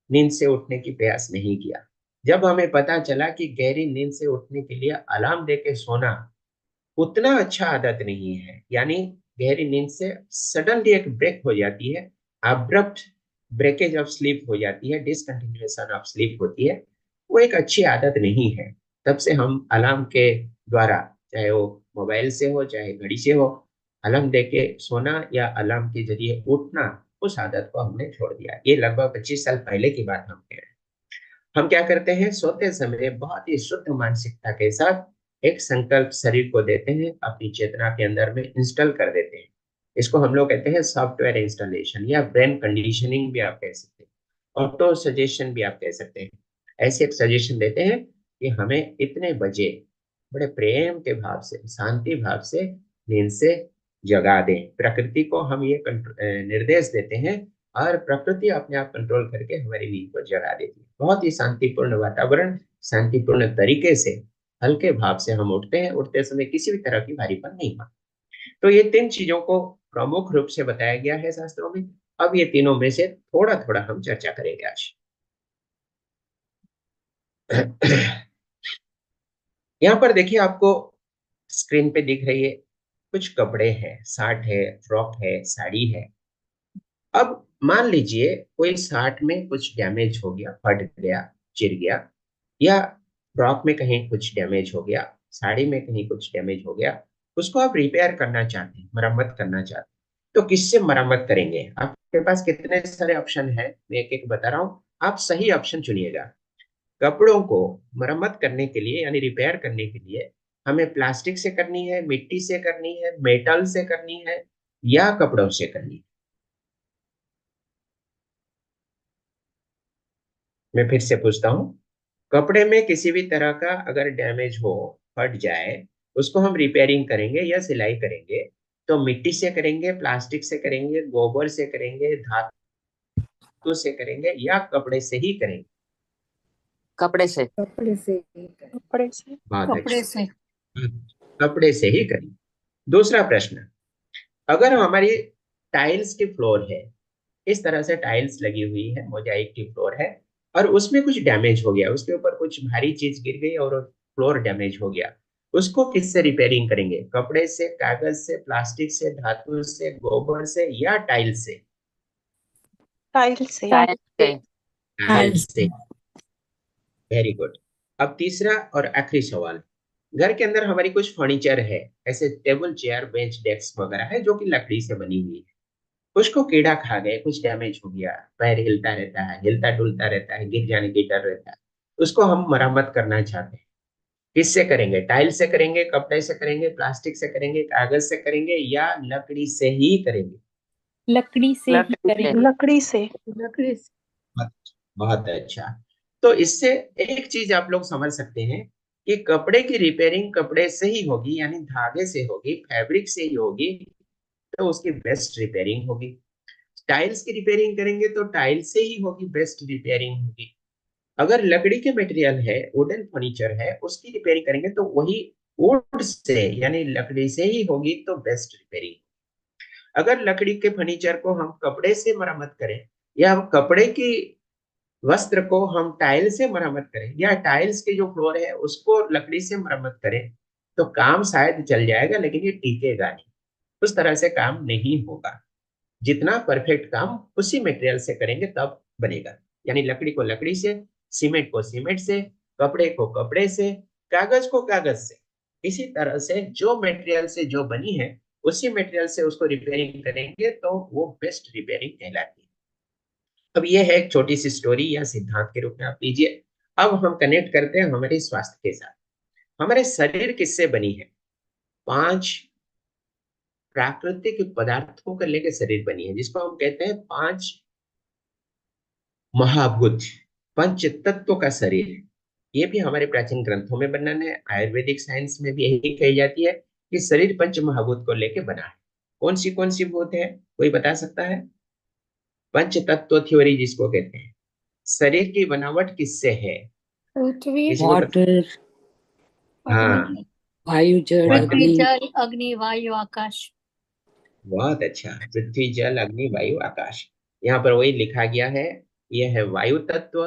नींद से उठने की प्रयास नहीं किया। जब हमें पता चला कि गहरी नींद से उठने के लिए अलार्म देकर सोना उतना अच्छा आदत नहीं है, यानी गहरी नींद से सडनली एक ब्रेक हो जाती है, अब्रप्ट ब्रेकेज ऑफ स्लीप हो जाती है, डिसकंटिन्यूएशन ऑफ स्लीप होती है, वो एक अच्छी आदत नहीं है। तब से हम अलार्म के द्वारा, चाहे वो मोबाइल से हो चाहे घड़ी से हो, अलार्म देके सोना या अलार्म के जरिए उठना, उस आदत को हमने छोड़ दिया। ये लगभग 25 साल पहले की बात हम कह रहे हैं। हम क्या करते हैं, सोते समय बहुत ही शुद्ध मानसिकता के साथ एक संकल्प शरीर को देते हैं, अपनी चेतना के अंदर में इंस्टॉल कर देते हैं। इसको हम लोग कहते हैं सॉफ्टवेयर इंस्टॉलेशन या ब्रेन कंडीशनिंग भी आप कह सकते हैं, ऑटो सजेशन भी आप कह सकते हैं। ऐसे एक सजेशन देते हैं कि हमें इतने बजे बड़े प्रेम के भाव से, शांति भाव से नींद से जगा दें। प्रकृति को हम ये निर्देश देते हैं और प्रकृति अपने आप कंट्रोल करके हमारी नींद को जगा देती है। बहुत ही शांतिपूर्ण वातावरण, शांतिपूर्ण तरीके से हल्के भाव से हम उठते हैं। उठते समय किसी भी तरह की भारीपन नहीं होता। तो ये 3 चीजों को प्रमुख रूप से बताया गया है शास्त्रों में। अब ये तीनों में से थोड़ा थोड़ा हम चर्चा करेंगे आज। यहाँ पर देखिए, आपको स्क्रीन पे दिख रही है कुछ कपड़े हैं, शर्ट है, फ्रॉक है, साड़ी है। अब मान लीजिए कोई शर्ट में कुछ डैमेज हो गया, फट गया, चिर गया, या फ्रॉक में कहीं कुछ डैमेज हो गया, साड़ी में कहीं कुछ डैमेज हो गया, उसको आप रिपेयर करना चाहते हैं, मरम्मत करना चाहते हैं, तो किससे मरम्मत करेंगे? आपके पास कितने सारे ऑप्शन है, मैं एक एक बता रहा हूँ, आप सही ऑप्शन चुनिएगा। कपड़ों को मरम्मत करने के लिए यानी रिपेयर करने के लिए हमें प्लास्टिक से करनी है, मिट्टी से करनी है, मेटल से करनी है, या कपड़ों से करनी है? मैं फिर से पूछता हूँ, कपड़े में किसी भी तरह का अगर डैमेज हो, फट जाए, उसको हम रिपेयरिंग करेंगे या सिलाई करेंगे तो मिट्टी से करेंगे, प्लास्टिक से करेंगे, गोबर से करेंगे, धातु से करेंगे, या कपड़े से ही करेंगे? कपड़े से। कपड़े से कपड़े से। बहुत कपड़े अच्छा, से। कपड़े से ही करेंगे। दूसरा प्रश्न, अगर हमारी टाइल्स की फ्लोर है, इस तरह से टाइल्स लगी हुई है, मोजाइक की फ्लोर है, और उसमें कुछ डैमेज हो गया, उसके ऊपर कुछ भारी चीज गिर गई और फ्लोर डैमेज हो गया, उसको किससे रिपेयरिंग करेंगे? कपड़े से, कागज से, प्लास्टिक से, धातु से, गोबर से, या टाइल से? टाइल से। टाइल से। टाइल से। Very good. अब तीसरा और आखिरी सवाल, घर के अंदर हमारी कुछ फर्नीचर है, ऐसे टेबल, चेयर, बेंच, डेस्क वगैरह है जो कि लकड़ी से बनी हुई है, उसको कीड़ा खा गए, कुछ डैमेज हो गया, पैर हिलता रहता है, हिलता डुलता रहता है, गिर जाने की डर रहता है, उसको हम मरम्मत करना चाहते हैं, किससे करेंगे? टाइल से करेंगे, कपड़े से करेंगे, प्लास्टिक से करेंगे, कागज से करेंगे, या लकड़ी से ही करेंगे? लकड़ी से ही करेंगे। लकड़ी से। लकड़ी से। बहुत बहुत अच्छा। तो इससे एक चीज आप लोग समझ सकते हैं कि कपड़े की रिपेयरिंग कपड़े से ही होगी, यानी धागे से होगी, फैब्रिक से ही होगी, तो उसकी बेस्ट रिपेयरिंग होगी। टाइल्स की रिपेयरिंग करेंगे तो टाइल से ही होगी, बेस्ट रिपेयरिंग होगी। अगर लकड़ी के मटेरियल है, वुडन फर्नीचर है, उसकी रिपेयरिंग करेंगे तो वही वुड से यानी लकड़ी से ही होगी, तो बेस्ट रिपेयरिंग। अगर लकड़ी के फर्नीचर को हम कपड़े से मरम्मत करें, या हम कपड़े की वस्त्र को हम टाइल से मरम्मत करें, या टाइल्स के जो फ्लोर है उसको लकड़ी से मरम्मत करें, तो काम शायद चल जाएगा लेकिन ये टिकेगा नहीं, उस तरह से काम नहीं होगा। जितना परफेक्ट काम उसी मटेरियल से करेंगे तब बनेगा, यानी लकड़ी को लकड़ी से, सीमेंट को सीमेंट से, कपड़े को कपड़े से, कागज को कागज से। इसी तरह से जो मटेरियल से जो बनी है उसी मटेरियल से उसको रिपेयरिंग करेंगे तो वो बेस्ट रिपेयरिंग कहलाती है। अब ये है एक छोटी सी स्टोरी या सिद्धांत के रूप में आप लीजिए। अब हम कनेक्ट करते हैं हमारे स्वास्थ्य के साथ। हमारे शरीर किससे बनी है? 5 प्राकृतिक पदार्थों को लेकर शरीर बनी है, जिसको हम कहते हैं 5 महाभूत, पंच तत्वों का शरीर है। ये भी हमारे प्राचीन ग्रंथों में वर्णन है, आयुर्वेदिक साइंस में भी यही कही जाती है कि शरीर पंच महाभूत को लेकर बना है। कौन सी भूत है, कोई बता सकता है? पंच तत्व थ्योरी जिसको कहते हैं। शरीर की बनावट किससे है? पृथ्वी, किसी को पता? वाटर, हाँ, वायु, जल, वाटर। पृथ्वी, अग्नि। जल, अग्नि, वायु, आकाश। बहुत अच्छा। पृथ्वी, जल, अग्नि, वायु, आकाश। यहाँ पर वही लिखा गया है। यह है वायु तत्व,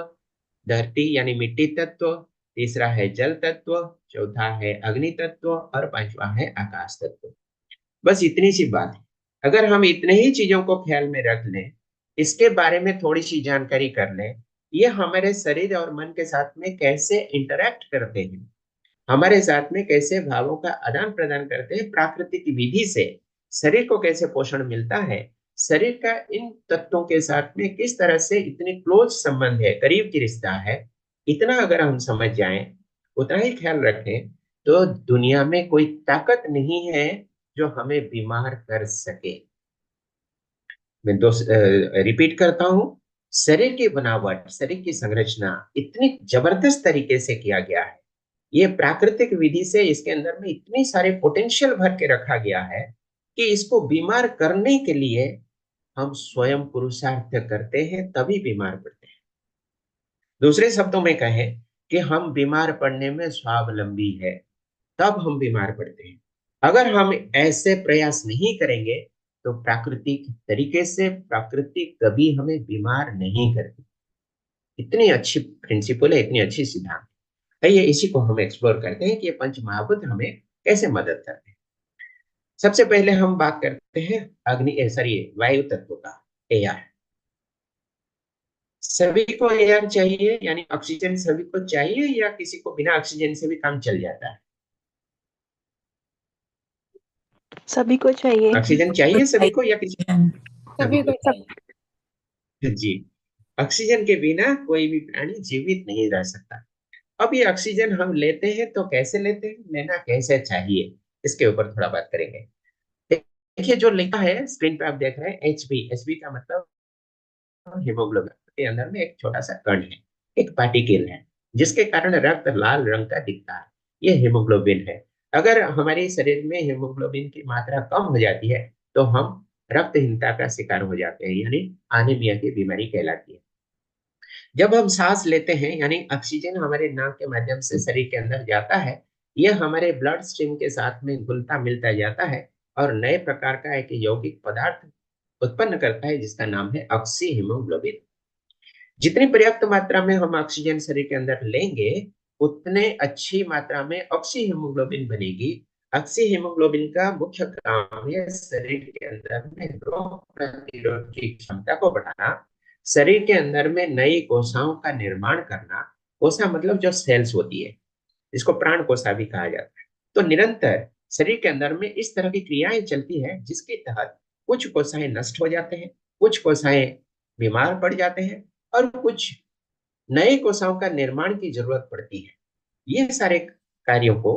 धरती यानी मिट्टी तत्व, तीसरा है जल तत्व, चौथा है अग्नि तत्व और पांचवा है आकाश तत्व। बस इतनी सी बात है। अगर हम इतने ही चीजों को ख्याल में रख लें, इसके बारे में थोड़ी सी जानकारी कर लें, ये हमारे शरीर और मन के साथ में कैसे इंटरेक्ट करते हैं, हमारे साथ में कैसे भावों का आदान प्रदान करते हैं, प्राकृतिक विधि से शरीर को कैसे पोषण मिलता है, शरीर का इन तत्वों के साथ में किस तरह से इतनी क्लोज संबंध है, करीब की रिश्ता है, इतना अगर हम समझ जाएं, उतना ही ख्याल रखें, तो दुनिया में कोई ताकत नहीं है जो हमें बीमार कर सके। मैं रिपीट करता हूं, शरीर की बनावट, शरीर की संरचना इतनी जबरदस्त तरीके से किया गया है, ये प्राकृतिक विधि से इसके अंदर में इतनी सारे पोटेंशियल भर के रखा गया है कि इसको बीमार करने के लिए हम स्वयं पुरुषार्थ करते हैं, तभी बीमार पड़ते हैं। दूसरे शब्दों में कहें कि हम बीमार पड़ने में स्वावलंबी है, तब हम बीमार पड़ते हैं। अगर हम ऐसे प्रयास नहीं करेंगे तो प्राकृतिक तरीके से प्रकृति कभी हमें बीमार नहीं करती। इतनी अच्छी प्रिंसिपल है, इतनी अच्छी सिद्धांत। आइए इसी को हम एक्सप्लोर करते हैं कि ये पंच महाभूत हमें कैसे मदद करते हैं। सबसे पहले हम बात करते हैं वायु तत्व का, एयर। सभी को एयर चाहिए, यानी ऑक्सीजन सभी को चाहिए, या किसी को बिना ऑक्सीजन से भी काम चल जाता है? सभी को चाहिए। ऑक्सीजन चाहिए सभी को या किसी सभी को चाहिए। जी, ऑक्सीजन के बिना कोई भी प्राणी जीवित नहीं रह सकता। अब ये ऑक्सीजन हम लेते हैं तो कैसे लेते हैं, लेना कैसे चाहिए, इसके ऊपर थोड़ा बात करेंगे। देखिए जो लिखा है स्क्रीन पे आप देख रहे हैं, एचबी का मतलब हीमोग्लोबिन के अंदर में एक छोटा सा कण है, एक पार्टिकल है, जिसके कारण रक्त लाल रंग का दिखता है, ये हीमोग्लोबिन है। अगर हमारे शरीर में हीमोग्लोबिन की मात्रा कम हो जाती है तो हम रक्तहीनता का शिकार हो जाते हैं, यानी एनीमिया की बीमारी कहलाती है। जब हम सांस लेते हैं, यानी ऑक्सीजन हमारे नाक के माध्यम से शरीर के अंदर जाता है, यह हमारे ब्लड स्ट्रीम के साथ में घुलता मिलता जाता है और नए प्रकार का एक यौगिक पदार्थ उत्पन्न करता है, जिसका नाम है ऑक्सी हीमोग्लोबिन। जितनी पर्याप्त मात्रा में हम ऑक्सीजन शरीर के अंदर लेंगे, उतने अच्छी मात्रा में ऑक्सी हीमोग्लोबिन बनेगी। ऑक्सी हीमोग्लोबिन का मुख्य काम है शरीर के अंदर में रोग प्रतिरोध की क्षमता को बढ़ाना, शरीर के अंदर में नई कोशिकाओं का निर्माण करना। कोशिका मतलब जो सेल्स होती है, इसको प्राण कोशिका भी कहा जाता है। तो निरंतर शरीर के अंदर में इस तरह की क्रियाएं चलती है, जिसके तहत कुछ कोशिकाएं नष्ट हो जाते हैं, कुछ कोशिकाएं बीमार पड़ जाते हैं और कुछ नए कोशिकाओं का निर्माण की जरूरत पड़ती है। ये सारे कार्यों को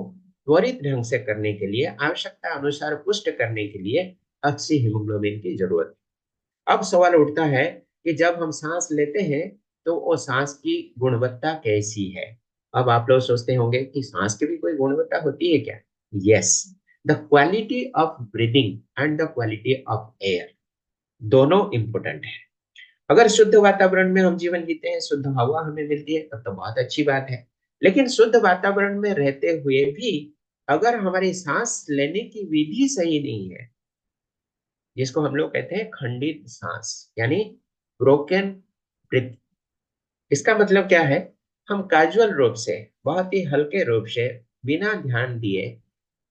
त्वरित ढंग से करने के लिए, आवश्यकता अनुसार पुष्ट करने के लिए ऑक्सी हीमोग्लोबिन की जरूरत है। अब सवाल उठता है कि जब हम सांस लेते हैं तो वो सांस की गुणवत्ता कैसी है? अब आप लोग सोचते होंगे कि सांस की भी कोई गुणवत्ता होती है क्या? Yes, the quality of breathing and the quality of air, दोनों इंपॉर्टेंट है। अगर शुद्ध वातावरण में हम जीवन जीते हैं, शुद्ध हवा हमें मिलती है, तब तो बहुत अच्छी बात है। लेकिन शुद्ध वातावरण में रहते हुए भी अगर हमारी सांस लेने की विधि सही नहीं है, जिसको हम लोग कहते हैं खंडित सांस, यानी ब्रोकन ब्रीथ, इसका मतलब क्या है? हम कैजुअल रूप से, बहुत ही हल्के रूप से, बिना ध्यान दिए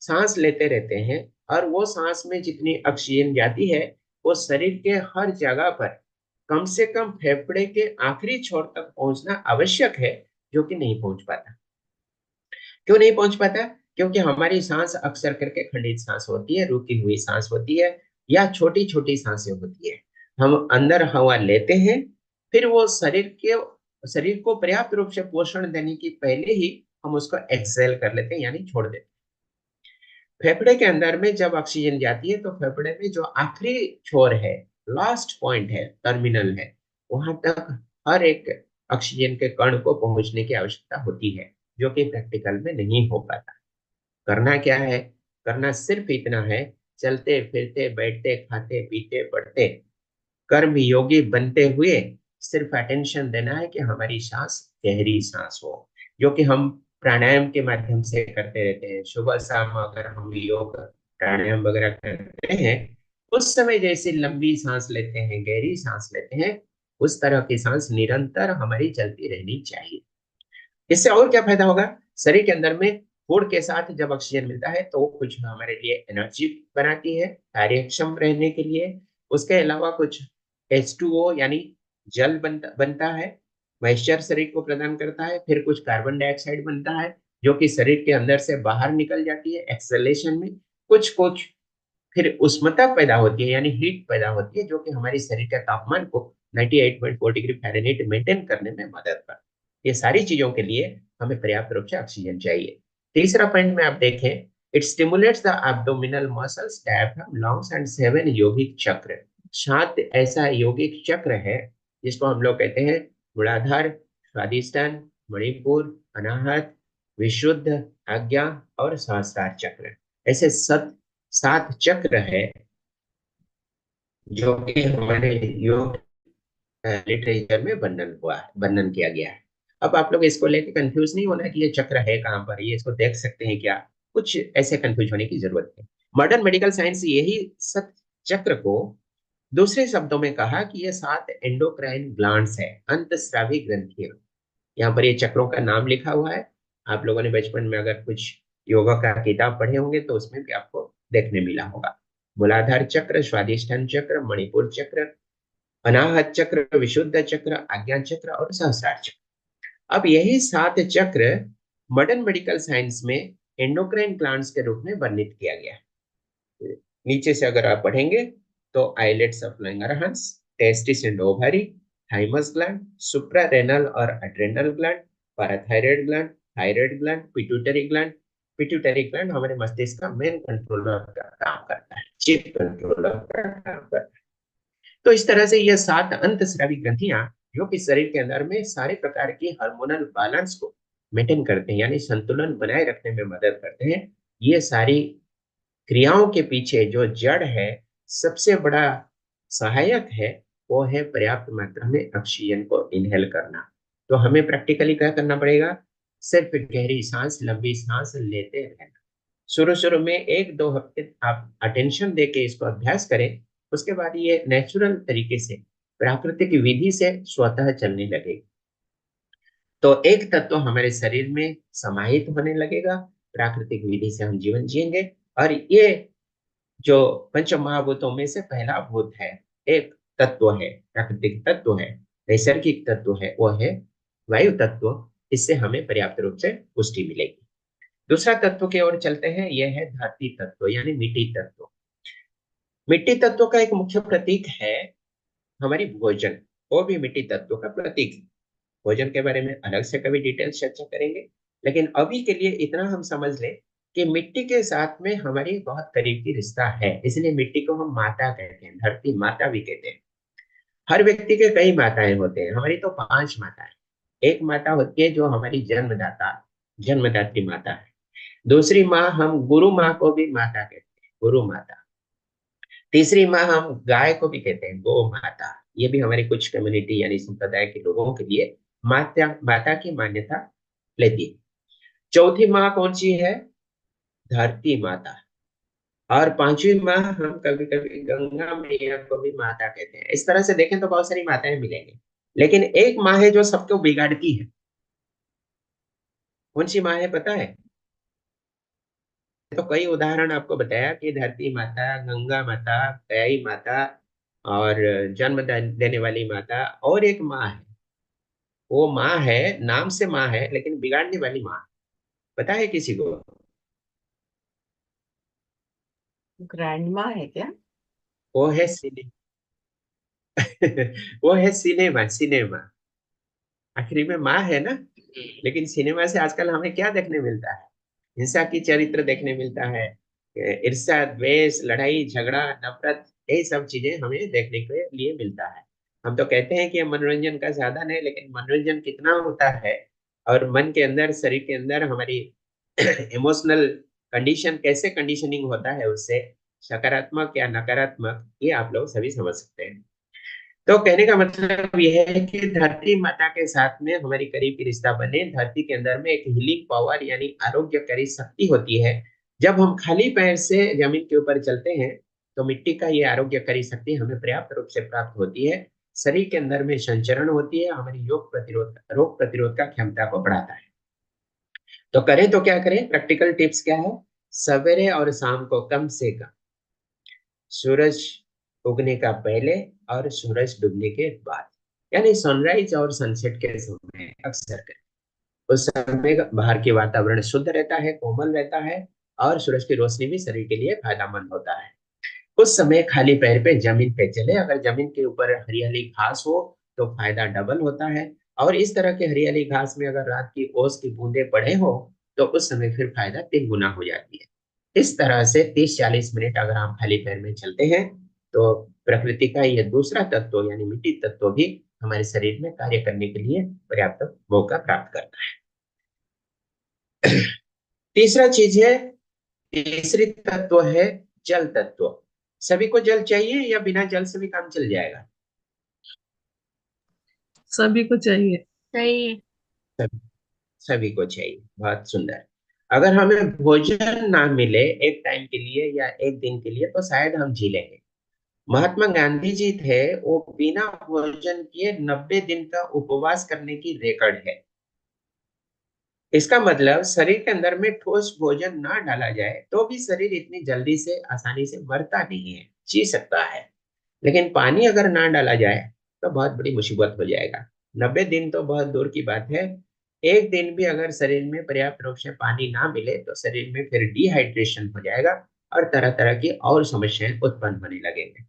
सांस लेते रहते हैं, और वो सांस में जितनी ऑक्सीजन जाती है वो शरीर के हर जगह पर कम से कम फेफड़े के आखिरी छोर तक पहुंचना आवश्यक है, जो कि नहीं पहुंच पाता। क्यों नहीं पहुंच पाता? क्योंकि हमारी सांस अक्सर करके खंडित सांस होती है, रुकी हुई सांस होती है, या छोटी छोटी सांसें होती है। हम अंदर हवा लेते हैं, फिर वो शरीर को पर्याप्त रूप से पोषण देने की पहले ही हम उसको एक्सेल कर लेते हैं, यानी छोड़ देते हैं। फेफड़े के अंदर में जब ऑक्सीजन जाती है तो फेफड़े में जो आखिरी छोर है, लास्ट पॉइंट है, टर्मिनल है, वहां तक हर एक ऑक्सीजन के कण को पहुंचने की आवश्यकता होती है, जो कि प्रैक्टिकल में नहीं हो पाता। करना क्या है? करना सिर्फ इतना है, चलते फिरते बैठते खाते पीते पढ़ते कर्म योगी बनते हुए सिर्फ अटेंशन देना है कि हमारी सांस गहरी सांस हो, जो कि हम प्राणायाम के माध्यम से करते रहते हैं। सुबह शाम अगर हम योग प्राणायाम वगैरह करते हैं, उस समय जैसे लंबी सांस लेते हैं, गहरी सांस लेते हैं, उस तरह की सांस निरंतर हमारी चलती रहनी चाहिए। इससे और क्या फायदा होगा? शरीर के अंदर में फूड के साथ जब ऑक्सीजन मिलता है तो वो कुछ हमारे लिए एनर्जी बनाती है कार्यक्षम रहने के लिए। उसके अलावा कुछ H2O यानी जल बनता है, मॉइस्चर शरीर को प्रदान करता है। फिर कुछ कार्बन डाइऑक्साइड बनता है, जो कि शरीर के अंदर से बाहर निकल जाती है एक्सलेशन में। कुछ कुछ फिर उष्मता पैदा होती है, यानी हीट पैदा होती है, जो कि हमारे शरीर के तापमान को 98.4 डिग्री फ़ारेनहाइट मेंटेन करने में मदद करती है। ये सारी चीजों के लिए हमें पर्याप्त रूप से ऑक्सीजन चाहिए। तीसरा पॉइंट में आप देखें, it stimulates the abdominal muscles, diaphragm, lungs and 7 यौगिक चक्र। 7 ऐसा यौगिक चक्र है जिसको हम लोग कहते हैं मूलाधार, स्वादिष्टान, मणिपुर, अनाहत, विशुद्ध, आज्ञा और सहस्रार चक्र। ऐसे 7 चक्र है जो कि हमारे योग लिटरेचर में वर्णन किया गया है। अब आप लोग इसको लेके कंफ्यूज नहीं होना कि ये चक्र है कहाँ पर, ये इसको देख सकते हैं क्या, कुछ ऐसे कंफ्यूज होने की जरूरत है। मॉडर्न मेडिकल साइंस यही 7 चक्र को दूसरे शब्दों में कहा कि ये 7 एंडोक्राइन ग्लैंड्स है, अंतस्रावी ग्रंथियां। यहाँ पर ये चक्रों का नाम लिखा हुआ है। आप लोगों ने बचपन में अगर कुछ योगा का किताब पढ़े होंगे तो उसमें भी आपको देखने मिला होगा। मूलाधार चक्र, स्वादिष्ठान चक्र, मणिपुर चक्र, अनाहत चक्र, विशुद्ध चक्र, आज्ञा चक्र और सहस्रार चक्र। अब यही 7 चक्र मॉडर्न मेडिकल साइंस में एंडोक्राइन ग्लैंड्स के रूप में वर्णित किया गया है। नीचे से अगर आप पढ़ेंगे तो islets of Langerhans, testis and ovary, thymus gland, suprarenal और adrenal gland, parathyroid gland, thyroid gland, pituitary gland. Pituitary gland हमारे मस्तिष्क का मेन कंट्रोलर का काम करता है, चीफ कंट्रोलर का काम करता है। तो इस तरह से ये 7 अंतस्रावी ग्रंथियां जो कि शरीर के अंदर में सारे प्रकार की हार्मोनल बैलेंस को मेंटेन करते हैं, यानी संतुलन बनाए रखने में मदद करते हैं। ये सारी क्रियाओं के पीछे जो जड़ है, सबसे बड़ा सहायक है, वो है पर्याप्त मात्रा में ऑक्सीजन को इनहेल करना। तो हमें प्रैक्टिकली क्या करना पड़ेगा? सिर्फ गहरी सांस, लंबी सांस लेते रहना। शुरू शुरू में 1-2 हफ्ते आप अटेंशन देके इसको अभ्यास करें, उसके बाद ये नेचुरल तरीके से प्राकृतिक विधि से स्वतः चलने लगेगी। तो एक तत्व हमारे शरीर में समाहित होने लगेगा, प्राकृतिक विधि से हम जीवन जिएंगे। और ये जो पंच महाभूतों में से पहला भूत है, एक तत्व है, प्राकृतिक तत्व है, नैसर्गिक तत्व है, वो है वायु तत्व। इससे हमें पर्याप्त रूप से पुष्टि मिलेगी। दूसरा तत्व की ओर चलते हैं, यह है धरती तत्व यानी मिट्टी तत्व। मिट्टी तत्व का एक मुख्य प्रतीक है हमारी भोजन, वो भी मिट्टी तत्व का प्रतीक है। भोजन के बारे में अलग से कभी डिटेल चर्चा करेंगे, लेकिन अभी के लिए इतना हम समझ लें कि मिट्टी के साथ में हमारी बहुत करीबी रिश्ता है, इसलिए मिट्टी को हम माता कहते हैं, धरती माता भी कहते हैं। हर व्यक्ति के कई माताएं होते हैं, हमारी तो 5 माताएं। एक माता होती है जो हमारी जन्मदात्री माता है। दूसरी माँ हम गुरु माँ को भी माता कहते हैं, गुरु माता। तीसरी माँ हम गाय को भी कहते हैं, गौ माता। ये भी हमारी कुछ कम्युनिटी यानी संप्रदाय के लोगों के लिए माता माता की मान्यता लेती है। चौथी माँ कौन सी है? धरती माता। और 5वीं माँ हम कभी कभी गंगा मैया को भी माता कहते हैं। इस तरह से देखें तो बहुत सारी माताएं मिलेंगी, लेकिन एक माँ है जो सबको बिगाड़ती है। कौन सी माँ है पता है? तो कई उदाहरण आपको बताया कि धरती माता, गंगा माता, कयाई माता और जन्म देने वाली माता, और एक माँ है। वो माँ है, नाम से माँ है, लेकिन बिगाड़ने वाली माँ। पता है किसी को? ग्रैंड माँ है क्या? वो है सिली। वो है सिनेमा। सिनेमा आखिरी में माँ है ना, लेकिन सिनेमा से आजकल हमें क्या देखने मिलता है? हिंसा की चरित्र देखने मिलता है, ईर्ष्या, द्वेष, लड़ाई झगड़ा, नफरत, यही सब चीजें हमें देखने के लिए मिलता है। हम तो कहते हैं कि ये मनोरंजन का साधन है, लेकिन मनोरंजन कितना होता है और मन के अंदर, शरीर के अंदर हमारी इमोशनल कंडीशन कैसे कंडीशनिंग होता है उससे, सकारात्मक या नकारात्मक, ये आप लोग सभी समझ सकते हैं। तो कहने का मतलब यह है कि धरती माता के साथ में हमारी करीबी रिश्ता बने। धरती के अंदर में एक हीलिंग पावर यानी आरोग्यकारी शक्ति होती है। जब हम खाली पैर से जमीन के ऊपर चलते हैं तो मिट्टी का ये आरोग्यकारी शक्ति हमें पर्याप्त रूप से प्राप्त होती है। शरीर के अंदर में संचरण होती है, हमारी रोग प्रतिरोध का क्षमता को बढ़ाता है। तो करें तो क्या करें? प्रैक्टिकल टिप्स क्या है? सवेरे और शाम को कम से कम सूरज उगने का पहले और सूरज डूबने के बाद, यानी सनराइज और सनसेट के समय अक्सर करें। उस समय बाहर के वातावरण शुद्ध रहता है, कोमल रहता है और सूरज की रोशनी भी शरीर के लिए फायदेमंद होता है। उस समय खाली पैर पे जमीन पे चले। अगर जमीन के ऊपर हरियाली घास हो तो फायदा डबल होता है, और इस तरह की हरियाली घास में अगर रात की ओस की बूंदें पड़े हो तो उस समय फिर फायदा 3 गुना हो जाती है। इस तरह से 30-40 मिनट अगर हम खाली पैर में चलते हैं तो प्रकृति का यह दूसरा तत्व यानी मिट्टी तत्व भी हमारे शरीर में कार्य करने के लिए पर्याप्त मौका प्राप्त करता है। तीसरा चीज है, तीसरी तत्व है जल तत्व। सभी को जल चाहिए या बिना जल से भी काम चल जाएगा? सभी को चाहिए। चाहिए। सभी सभी को चाहिए। बहुत सुंदर। अगर हमें भोजन ना मिले एक टाइम के लिए या एक दिन के लिए तो शायद हम जी लेंगे। महात्मा गांधी जी थे, वो बिना भोजन किए 90 दिन का उपवास करने की रिकॉर्ड है। इसका मतलब शरीर के अंदर में ठोस भोजन ना डाला जाए तो भी शरीर इतनी जल्दी से आसानी से मरता नहीं है, जी सकता है। लेकिन पानी अगर ना डाला जाए तो बहुत बड़ी मुसीबत हो जाएगा। 90 दिन तो बहुत दूर की बात है, एक दिन भी अगर शरीर में पर्याप्त रूप से पानी ना मिले तो शरीर में फिर डिहाइड्रेशन हो जाएगा और तरह तरह की और समस्याएं उत्पन्न होने लगेंगे।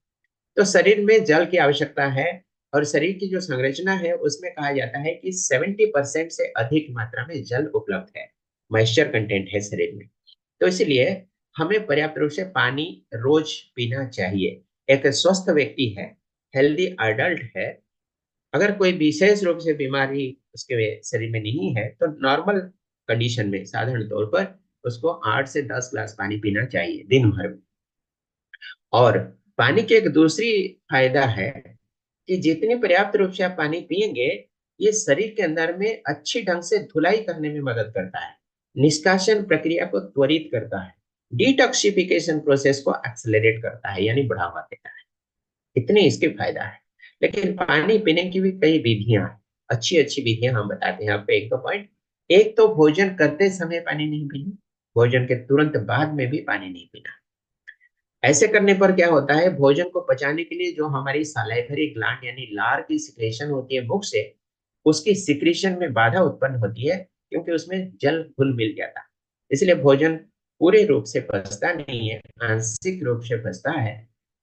तो शरीर में जल की आवश्यकता है, और शरीर की जो संरचना है उसमें कहा जाता है कि 70% से अधिक मात्रा में जल उपलब्ध है, मॉइस्चर कंटेंट है शरीर में। तो इसलिए हमें पर्याप्त रूप से पानी रोज पीना चाहिए। एक स्वस्थ व्यक्ति है, हेल्दी अडल्ट है, अगर कोई विशेष रूप से बीमारी उसके शरीर में नहीं है तो नॉर्मल कंडीशन में साधारण तौर पर उसको 8 से 10 ग्लास पानी पीना चाहिए दिन भर में। और पानी की एक दूसरी फायदा है कि जितनी पर्याप्त रूप से आप पानी पिएंगे, ये शरीर के अंदर में अच्छी ढंग से धुलाई करने में मदद करता है, निष्कासन प्रक्रिया को त्वरित करता है, डिटॉक्सिफिकेशन प्रोसेस को एक्सेलरेट करता है यानी बढ़ावा देता है। इतने इसके फायदा है। लेकिन पानी पीने की भी कई विधियां हैं, अच्छी अच्छी विधियां हम बताते हैं आपको एक दो पॉइंट। एक तो भोजन करते समय पानी नहीं पीना, भोजन के तुरंत बाद में भी पानी नहीं पीना। ऐसे करने पर क्या होता है, भोजन को पचाने के लिए जो हमारी सालाइवरी ग्लैंड यानी लार की सिक्रेशन होती है मुख से, उसकी सिक्रेशन में बाधा उत्पन्न होती है क्योंकि उसमें जल घुल मिल जाता है। इसलिए भोजन पूरे रूप से पचता नहीं है, आंशिक रूप से पचता है।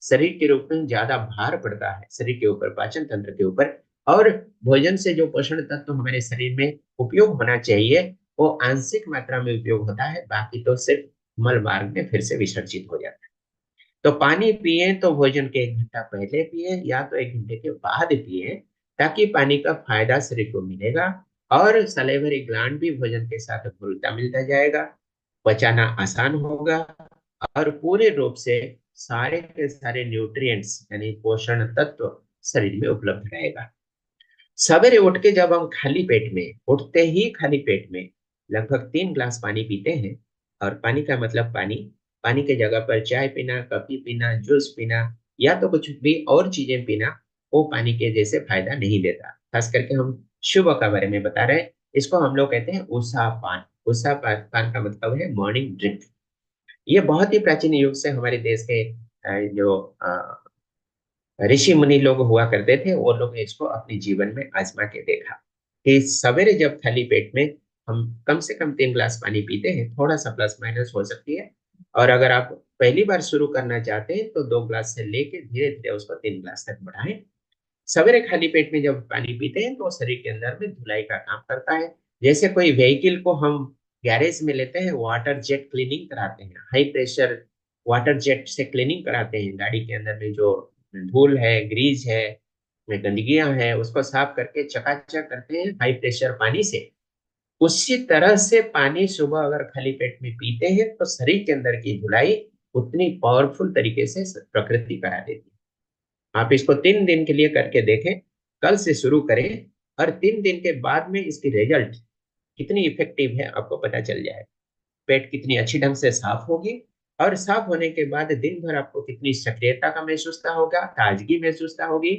शरीर के रूप में ज्यादा भार पड़ता है शरीर के ऊपर, पाचन तंत्र के ऊपर, और भोजन से जो पोषण तत्व हमारे शरीर में उपयोग होना चाहिए वो आंशिक मात्रा में उपयोग होता है, बाकी तो सिर्फ मल मार्ग में फिर से विसर्जित हो जाता है। तो पानी पिए तो भोजन के 1 घंटा पहले पिए या तो 1 घंटे के बाद पिए, ताकि पानी का फायदा शरीर को मिलेगा और सलेवरी ग्लैंड भी भोजन के साथ घुलता मिलता जाएगा, पचाना आसान होगा और पूरे रूप से सारे के सारे न्यूट्रिएंट्स यानी पोषण तत्व शरीर में उपलब्ध रहेगा। सवेरे उठ के जब हम खाली पेट में, उठते ही खाली पेट में लगभग 3 ग्लास पानी पीते हैं, और पानी का मतलब पानी, पानी की जगह पर चाय पीना, कॉफी पीना, जूस पीना या तो कुछ भी और चीजें पीना, वो पानी के जैसे फायदा नहीं देता। खास करके हम सुबह का बारे में बता रहे हैं, इसको हम लोग कहते हैं उषा पान। उषा पान का मतलब है मॉर्निंग ड्रिंक। ये बहुत ही प्राचीन युग से हमारे देश के जो ऋषि मुनि लोग हुआ करते थे, वो लोग इसको अपने जीवन में आजमा के देखा कि सवेरे जब खाली पेट में हम कम से कम 3 ग्लास पानी पीते हैं, थोड़ा सा प्लस माइनस हो सकती है, और अगर आप पहली बार शुरू करना चाहते हैं तो 2 ग्लास से लेके धीरे धीरे उसको 3 ग्लास तक बढ़ाएं। सवेरे खाली पेट में जब पानी पीते हैं तो शरीर के अंदर में धुलाई का काम करता है। जैसे कोई व्हीकल को हम गैरेज में लेते हैं, वाटर जेट क्लीनिंग कराते हैं, हाई प्रेशर वाटर जेट से क्लीनिंग कराते हैं, गाड़ी के अंदर में जो धूल है, ग्रीज है, गंदगियां है, उसको साफ करके चकाचक करते हैं हाई प्रेशर पानी से। उसी तरह से पानी सुबह अगर खाली पेट में पीते हैं तो शरीर के अंदर की धुलाई उतनी पावरफुल तरीके से प्रकृति करा देती है। आप इसको 3 दिन के लिए करके देखें, कल से शुरू करें, और 3 दिन के बाद में इसकी रिजल्ट कितनी इफेक्टिव है आपको पता चल जाएगा। पेट कितनी अच्छी ढंग से साफ होगी, और साफ होने के बाद दिन भर आपको कितनी सक्रियता का महसूस होगा, ताजगी महसूस होगी,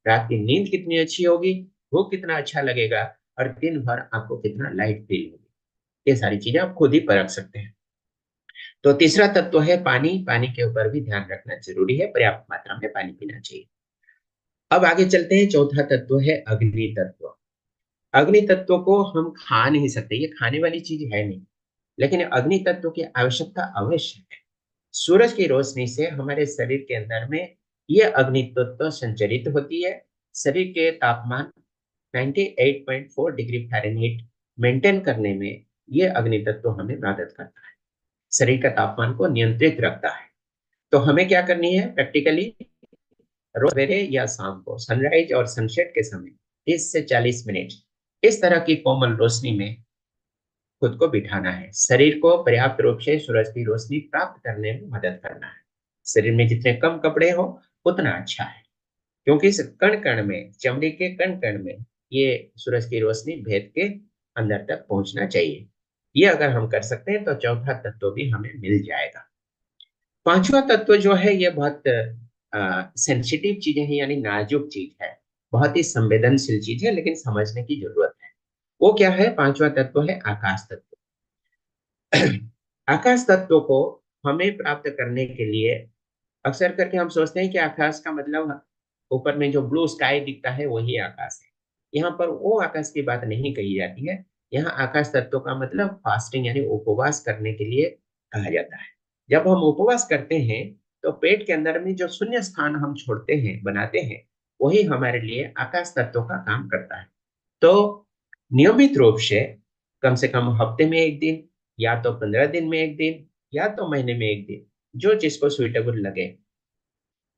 रात की नींद कितनी अच्छी होगी, भूख कितना अच्छा लगेगा, और दिन भर आपको कितना लाइट फील होगी। ये सारी चीजें आप खुद ही परख सकते हैं। तो तीसरा तत्व है पानी। पानी के ऊपर भी ध्यान रखना जरूरी है, पर्याप्त मात्रा में पानी पीना चाहिए। अब आगे चलते हैं, चौथा तत्व है अग्नि तत्व। अग्नि तत्व को हम खा नहीं सकते, ये खाने वाली चीज है नहीं, लेकिन अग्नि तत्व की आवश्यकता अवश्य है। सूरज की रोशनी से हमारे शरीर के अंदर में ये अग्नि तत्व संचरित होती है। शरीर के तापमान 98.4 डिग्री फ़ारेनहाइट मेंटेन करने में ये अग्नि तत्व हमें मदद करता है, शरीर का तापमान को नियंत्रित रखता है। तो हमें क्या करनी है प्रैक्टिकली, रोज सवेरे या शाम को सनराइज और सनसेट के समय 30 से 40 मिनट इस तरह की कोमल रोशनी में खुद को बिठाना है। शरीर को पर्याप्त रूप से सूरज की रोशनी प्राप्त करने में मदद करना है। शरीर में जितने कम कपड़े हो उतना अच्छा है, क्योंकि इस कण कण में, चमड़ी के कण कण में ये सूरज की रोशनी भेद के अंदर तक पहुंचना चाहिए। ये अगर हम कर सकते हैं तो चौथा तत्व भी हमें मिल जाएगा। पांचवा तत्व जो है ये बहुत सेंसिटिव चीजें हैं, यानी नाजुक चीज है, बहुत ही संवेदनशील चीज है, लेकिन समझने की जरूरत है। वो क्या है? पांचवा तत्व है आकाश तत्व। आकाश तत्व को हमें प्राप्त करने के लिए अक्सर करके हम सोचते हैं कि आकाश का मतलब ऊपर में जो ब्लू स्काई दिखता है वही आकाश है। यहाँ पर वो आकाश की बात नहीं कही जाती है। यहाँ आकाश तत्व का मतलब फास्टिंग यानी उपवास करने के लिए कहा जाता है। जब हम उपवास करते हैं तो पेट के अंदर में जो शून्य स्थान हम छोड़ते हैं, बनाते हैं, वही हमारे लिए आकाश तत्व का काम करता है। तो नियमित रूप से कम हफ्ते में एक दिन, या तो 15 दिन में एक दिन, या तो महीने में एक दिन, जो जिसको सुइटेबल लगे,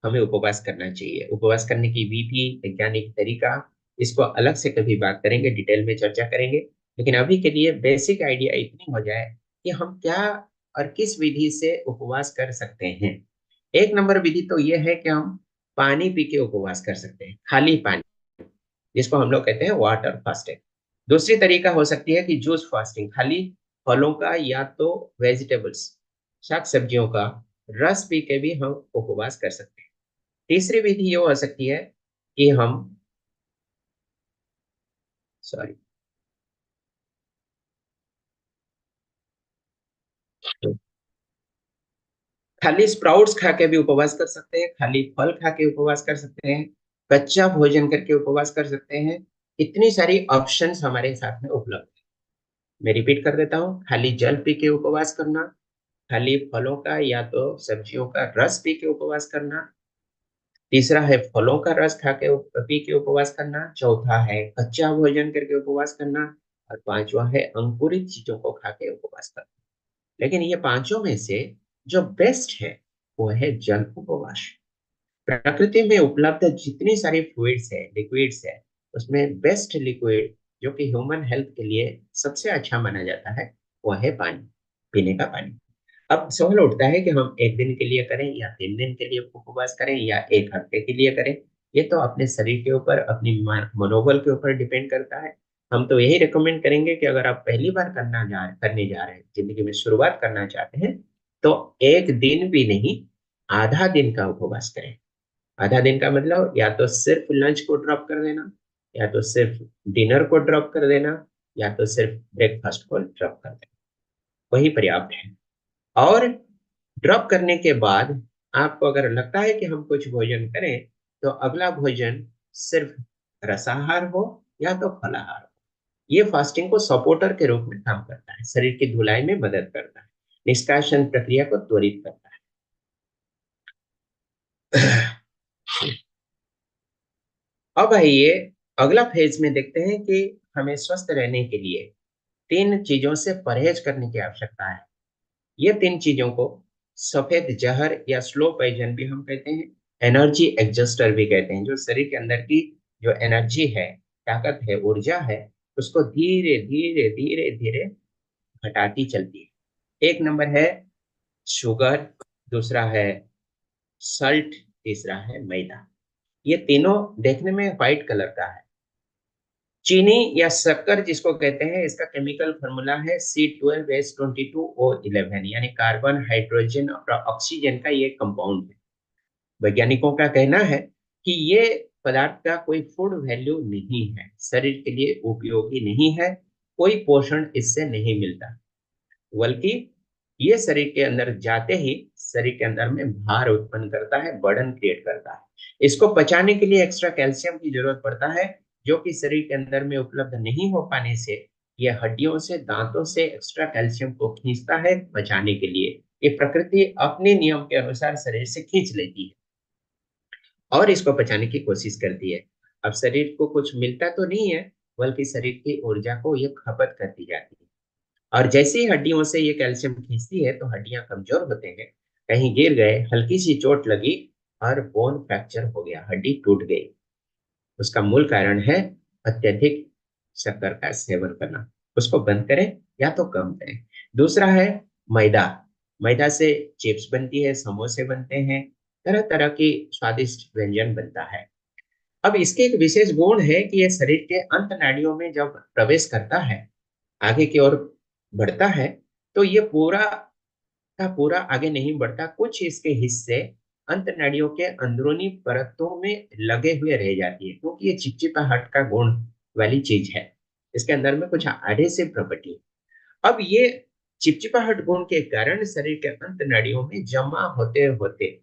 हमें उपवास करना चाहिए। उपवास करने की विधि, वैज्ञानिक तरीका, इसको अलग से कभी बात करेंगे, डिटेल में चर्चा करेंगे। लेकिन अभी के लिए बेसिक आइडिया इतनी हो जाए कि हम क्या और किस विधि से उपवास कर सकते हैं। एक नंबर विधि तो यह है कि हम पानी पी के उपवास कर सकते हैं, खाली पानी, जिसको हम लोग कहते हैं वाटर फास्टिंग। दूसरी तरीका हो सकती है कि जूस फास्टिंग, खाली फलों का या तो वेजिटेबल्स, शाक सब्जियों का रस पी के भी हम उपवास कर सकते हैं। तीसरी विधि ये हो सकती है कि हम सॉरी खाली स्प्राउट्स खा के भी उपवास कर सकते हैं, खाली फल खा के उपवास कर सकते हैं, कच्चा भोजन करके उपवास कर सकते हैं। इतनी सारी ऑप्शंस हमारे साथ में उपलब्ध है। मैं रिपीट कर देता हूँ, खाली जल पी के उपवास करना, खाली फलों का या तो सब्जियों का रस पी के उपवास करना, तीसरा है फलों का रस खा के पी के उपवास करना, चौथा है कच्चा भोजन करके उपवास करना, और पांचवा है अंकुरित चीजों को खा के उपवास करना। लेकिन ये पांचों में से जो बेस्ट है वो है जल उपवास। प्रकृति में उपलब्ध जितनी सारी फ्लूइड्स है, लिक्विड्स है, उसमें बेस्ट लिक्विड जो कि ह्यूमन हेल्थ के लिए सबसे अच्छा माना जाता है वो है पानी, पीने का पानी। अब सवाल उठता है कि हम एक दिन के लिए करें या 3 दिन के लिए उपवास करें या एक हफ्ते के लिए करें। ये तो अपने शरीर के ऊपर, अपनी मनोबल के ऊपर डिपेंड करता है। हम तो यही रिकमेंड करेंगे कि अगर आप पहली बार करने जा रहे हैं, जिंदगी में शुरुआत करना चाहते हैं, तो एक दिन भी नहीं, आधा दिन का उपवास करें। आधा दिन का मतलब या तो सिर्फ लंच को ड्रॉप कर देना, या तो सिर्फ डिनर को ड्रॉप कर देना, या तो सिर्फ ब्रेकफास्ट को ड्रॉप कर देना, वही पर्याप्त है। और ड्रॉप करने के बाद आपको अगर लगता है कि हम कुछ भोजन करें, तो अगला भोजन सिर्फ रसाहार हो या तो फलाहार हो। ये फास्टिंग को सपोर्टर के रूप में काम करता है, शरीर की धुलाई में मदद करता है, निष्कासन प्रक्रिया को त्वरित करता है। अब आइए अगला फेज में देखते हैं कि हमें स्वस्थ रहने के लिए 3 चीजों से परहेज करने की आवश्यकता है। ये 3 चीजों को सफेद जहर या स्लो पॉइजन भी हम कहते हैं, एनर्जी एडजस्टर भी कहते हैं, जो शरीर के अंदर की जो एनर्जी है, ताकत है, ऊर्जा है, उसको धीरे धीरे धीरे धीरे घटाती चलती है। एक नंबर है शुगर, दूसरा है सल्ट, तीसरा है मैदा। ये तीनों देखने में व्हाइट कलर का है। चीनी या शक्कर जिसको कहते हैं, इसका केमिकल फॉर्मूला है C12H22O11, यानी कार्बन, हाइड्रोजन और ऑक्सीजन का ये कंपाउंड है। वैज्ञानिकों का कहना है कि ये पदार्थ का कोई फूड वैल्यू नहीं है, शरीर के लिए उपयोगी नहीं है, कोई पोषण इससे नहीं मिलता, बल्कि ये शरीर के अंदर जाते ही शरीर के अंदर में भार उत्पन्न करता है, बर्डन क्रिएट करता है। इसको पचाने के लिए एक्स्ट्रा कैल्शियम की जरूरत पड़ता है, जो कि शरीर के अंदर में उपलब्ध नहीं हो पाने से ये हड्डियों से, दांतों से एक्स्ट्रा कैल्शियम को खींचता है पचाने के लिए। ये प्रकृति अपने नियम के अनुसार शरीर से खींच लेती है और इसको पचाने की कोशिश करती है। अब शरीर को कुछ मिलता तो नहीं है, बल्कि शरीर की ऊर्जा को ये खपत करती जाती है। और जैसे ही हड्डियों से ये कैल्शियम खींचती है तो हड्डियां कमजोर होते हैं, कहीं गिर गए, हल्की सी चोट लगी और बोन फ्रैक्चर हो गया, हड्डी टूट गई। उसका मूल कारण है अत्यधिक शक्कर का सेवन करना। उसको बंद करें या तो कम करें। दूसरा है मैदा। मैदा से चिप्स बनती है, समोसे बनते हैं, तरह तरह की स्वादिष्ट व्यंजन बनता है। अब इसके एक विशेष गुण है कि यह शरीर के अंत नाड़ियों में जब प्रवेश करता है, आगे की ओर बढ़ता है, तो ये पूरा का पूरा आगे नहीं बढ़ता, कुछ इसके हिस्से अंत नाड़ियों के अंदरूनी परतों में लगे हुए रह जाती है, क्योंकि ये चिपचिपाहट का गुण वाली चीज है। इसके अंदर में कुछ एडहेसिव प्रॉपर्टी है। अब ये चिपचिपाहट गुण के कारण शरीर के अंत नाड़ियों में जमा होते होते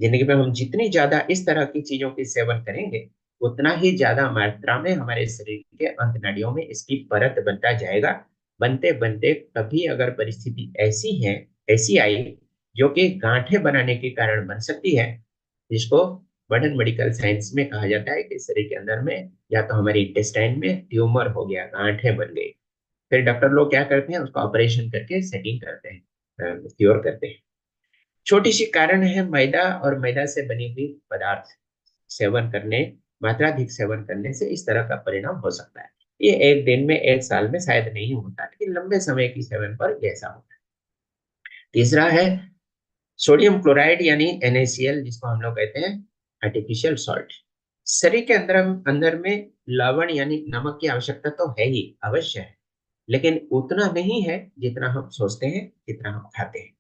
जिंदगी में हम जितनी ज्यादा इस तरह की चीजों की सेवन करेंगे, उतना ही ज्यादा मात्रा में हमारे शरीर के अंत नाड़ियों में इसकी परत बनता जाएगा। बनते बनते कभी अगर परिस्थिति ऐसी है, ऐसी आई जो कि गांठें बनाने के कारण बन सकती है, जिसको मॉडर्न मेडिकल साइंस में कहा जाता है कि शरीर के अंदर में या तो हमारे इंटेस्टाइन में ट्यूमर हो गया, गांठें बन गई, फिर डॉक्टर लोग क्या करते हैं, उसको ऑपरेशन करके सेटिंग करते हैं, क्योर करते हैं। छोटी सी कारण है मैदा और मैदा से बनी हुई पदार्थ सेवन करने, मात्राधिक सेवन करने से इस तरह का परिणाम हो सकता है। ये एक दिन में, एक साल में शायद नहीं होता, लेकिन लंबे समय की सेवन पर ऐसा होता है। तीसरा है सोडियम क्लोराइड यानी NaCl, जिसको हम लोग कहते हैं आर्टिफिशियल सॉल्ट। शरीर के अंदर अंदर में लवण यानी नमक की आवश्यकता तो है ही, अवश्य है, लेकिन उतना नहीं है जितना हम सोचते हैं, जितना हम खाते हैं।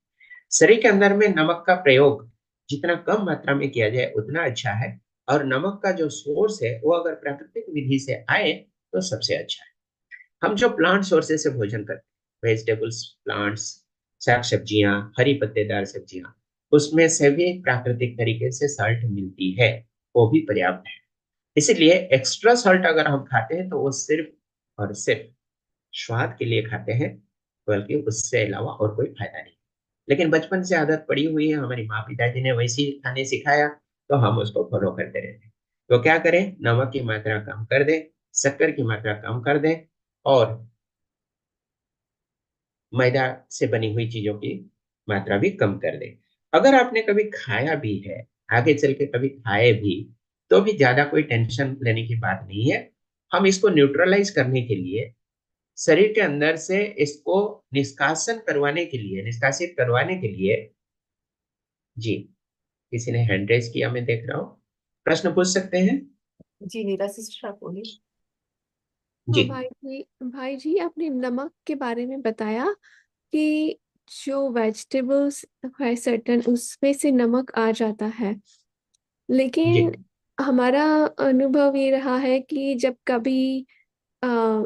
शरीर के अंदर में नमक का प्रयोग जितना कम मात्रा में किया जाए उतना अच्छा है, और नमक का जो सोर्स है वो अगर प्राकृतिक विधि से आए तो सबसे अच्छा है। हम जो प्लांट सोर्सेज से भोजन करते हैं, वेजिटेबल्स, प्लांट्स, साग सब्जियां, हरी पत्तेदार सब्जियां, उसमें से भी प्राकृतिक तरीके से सॉल्ट मिलती है, वो भी पर्याप्त है। इसीलिए एक्स्ट्रा सॉल्ट अगर हम खाते हैं तो वो सिर्फ और सिर्फ स्वाद के लिए खाते हैं, बल्कि उससे अलावा और कोई फायदा नहीं। लेकिन बचपन से आदत पड़ी हुई है, हमारी माँ पिताजी ने वैसी खाने सिखाया, तो हम उसको फॉलो करते रहते हैं। तो क्या करें, नमक की मात्रा कम कर दें, शक्कर की मात्रा कम कर दें, और मैदा से बनी हुई चीजों की मात्रा भी कम कर दें। अगर आपने कभी खाया भी है, आगे चल के कभी खाए भी, तो भी ज्यादा कोई टेंशन लेने की बात नहीं है। हम इसको न्यूट्रलाइज करने के लिए, शरीर के अंदर से इसको निष्कासन करवाने के लिए, निष्कासित करवाने के लिए, जी, किसी ने हैंड रेज किया, मैं देख रहा हूँ, प्रश्न पूछ सकते हैं। जी नीरा सिस्टर, आप बोलिए। जी हाँ भाई जी आपने नमक के बारे में बताया कि जो वेजिटेबल्स है सर्टन उसमें से नमक आ जाता है, जी लेकिन हमारा अनुभव ये रहा है कि जब कभी आ,